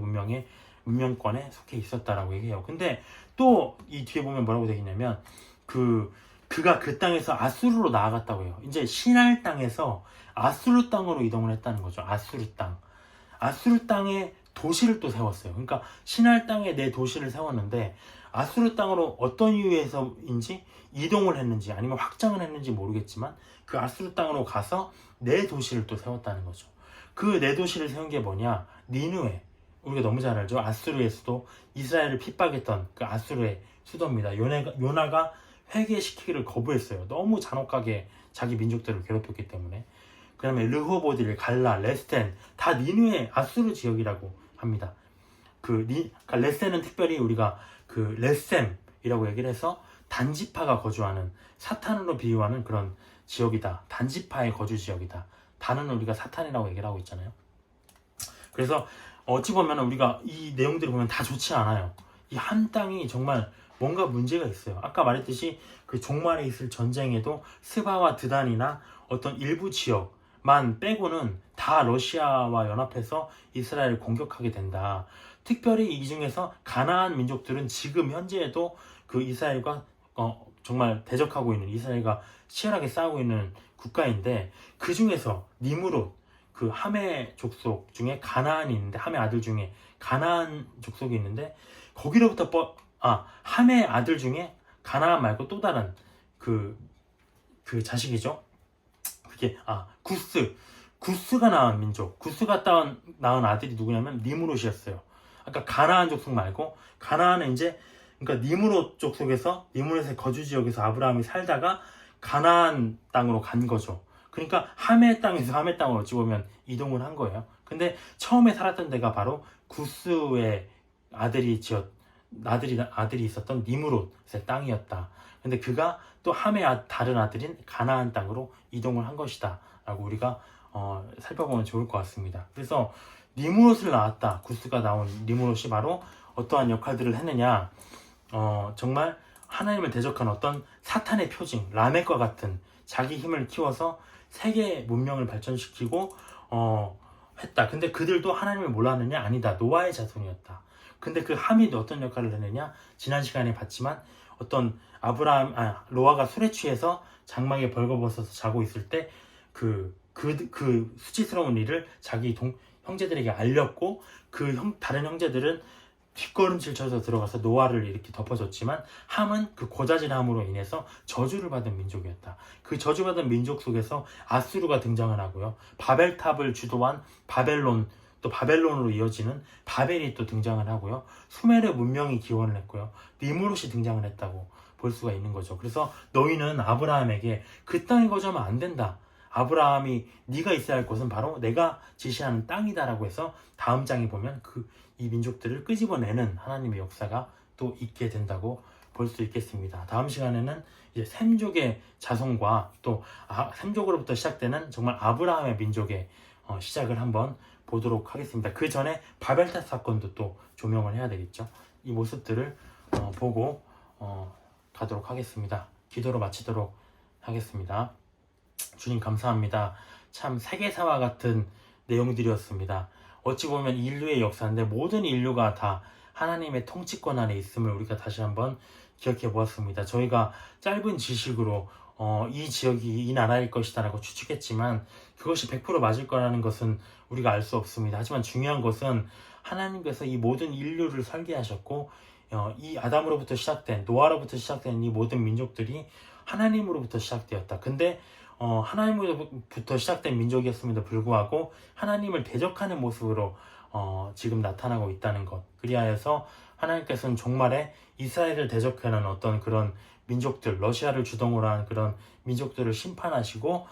문명권에 속해 있었다라고 얘기해요. 근데 또 이 뒤에 보면 뭐라고 되어 있냐면 그가 그 땅에서 아수르로 나아갔다고 해요. 이제 신할 땅에서 아수르 땅으로 이동을 했다는 거죠. 아수르 땅. 아수르 땅에 도시를 또 세웠어요. 그러니까 신할 땅에 내 도시를 세웠는데 아수르 땅으로 어떤 이유에서인지 이동을 했는지 아니면 확장을 했는지 모르겠지만 그 아수르 땅으로 가서 내 도시를 또 세웠다는 거죠. 그 내 도시를 세운 게 뭐냐? 니느웨. 우리가 너무 잘 알죠. 아수르의 수도, 이스라엘을 핍박했던 그 아수르의 수도입니다. 요나가 회개시키기를 거부했어요. 너무 잔혹하게 자기 민족들을 괴롭혔기 때문에. 그 다음에 르호보딜, 갈라, 레스텐 다 니느웨 아수르 지역이라고 합니다. 그러니까 레센은 특별히 우리가 그 레셈이라고 얘기를 해서 단지파가 거주하는, 사탄으로 비유하는 그런 지역이다. 단지파의 거주 지역이다. 다는 우리가 사탄이라고 얘기를 하고 있잖아요. 그래서 어찌 보면 우리가 이 내용들을 보면 다 좋지 않아요. 이 한 땅이 정말 뭔가 문제가 있어요. 아까 말했듯이 그 종말에 있을 전쟁에도 스바와 드단이나 어떤 일부 지역만 빼고는 다 러시아와 연합해서 이스라엘을 공격하게 된다. 특별히 이 중에서 가나안 민족들은 지금 현재에도 그 이스라엘과 정말 대적하고 있는, 이스라엘과 치열하게 싸우고 있는 국가인데, 그 중에서 니무롯, 그 함의 족속 중에 가나안이 있는데, 함의 아들 중에 가나안 족속이 있는데, 거기로부터 함의 아들 중에 가나안 말고 또 다른 그 자식이죠. 그게 구스가 낳은 민족, 구스가 낳은 아들이 누구냐면 니무롯이었어요. 아까 가나안 족속 말고, 가나안은 이제 그러니까 니무롯 족속에서, 니무롯의 거주 지역에서 아브라함이 살다가 가나안 땅으로 간 거죠. 그러니까 함의 땅에서 함의 땅으로 어찌 보면 이동을 한 거예요. 근데 처음에 살았던 데가 바로 구스의 아들이 있었던 니무롯의 땅이었다. 근데 그가 또 함의 다른 아들인 가나안 땅으로 이동을 한 것이다 라고 우리가 살펴보면 좋을 것 같습니다. 그래서 니무롯을 낳았다. 구스가 나온 니무롯이 바로 어떠한 역할들을 했느냐, 정말 하나님을 대적한 어떤 사탄의 표징, 라멕과 같은 자기 힘을 키워서 세계 문명을 발전시키고 했다. 근데 그들도 하나님을 몰랐느냐? 아니다. 노아의 자손이었다. 근데 그 함이 어떤 역할을 했느냐? 지난 시간에 봤지만 어떤 노아가 술에 취해서 장막에 벌거벗어서 자고 있을 때 그 수치스러운 일을 자기 형제들에게 알렸고, 다른 형제들은 뒷걸음질 쳐서 들어가서 노아를 이렇게 덮어줬지만, 함은 그 고자질함으로 인해서 저주를 받은 민족이었다. 그 저주받은 민족 속에서 아수르가 등장을 하고요. 바벨탑을 주도한 바벨론, 또 바벨론으로 이어지는 바벨이 또 등장을 하고요. 수메르 문명이 기원을 했고요. 니무롯이 등장을 했다고 볼 수가 있는 거죠. 그래서 너희는 아브라함에게 그 땅에 거주하면 안 된다. 아브라함이 네가 있어야 할 곳은 바로 내가 지시하는 땅이다라고 해서 다음 장에 보면 이 민족들을 끄집어내는 하나님의 역사가 또 있게 된다고 볼 수 있겠습니다. 다음 시간에는 이제 셈족의 자손과 또 셈족으로부터 시작되는 정말 아브라함의 민족의 시작을 한번 보도록 하겠습니다. 그 전에 바벨탑 사건도 또 조명을 해야 되겠죠. 이 모습들을 보고 가도록 하겠습니다. 기도로 마치도록 하겠습니다. 주님 감사합니다. 참 세계사와 같은 내용들이었습니다. 어찌 보면 인류의 역사인데 모든 인류가 다 하나님의 통치권 안에 있음을 우리가 다시 한번 기억해 보았습니다. 저희가 짧은 지식으로 이 지역이 이 나라일 것이다 라고 추측했지만 그것이 100% 맞을 거라는 것은 우리가 알 수 없습니다. 하지만 중요한 것은 하나님께서 이 모든 인류를 설계하셨고 이 아담으로부터 시작된, 노아로부터 시작된 이 모든 민족들이 하나님으로부터 시작되었다. 근데 하나님으로부터 시작된 민족이었음에도 불구하고 하나님을 대적하는 모습으로 지금 나타나고 있다는 것. 그리하여서 하나님께서는 종말에 이스라엘을 대적하는 어떤 그런 민족들, 러시아를 주동으로 한 그런 민족들을 심판하시고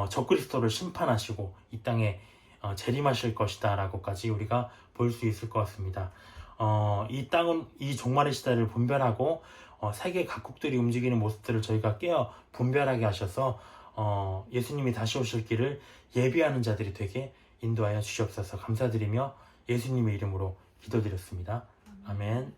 적그리스도를 심판하시고 이 땅에 재림하실 것이다 라고까지 우리가 볼 수 있을 것 같습니다. 이 땅은 이 종말의 시대를 분별하고 세계 각국들이 움직이는 모습들을 저희가 깨어 분별하게 하셔서 예수님이 다시 오실 길을 예비하는 자들이 되게 인도하여 주시옵소서. 감사드리며 예수님의 이름으로 기도드렸습니다. 아멘.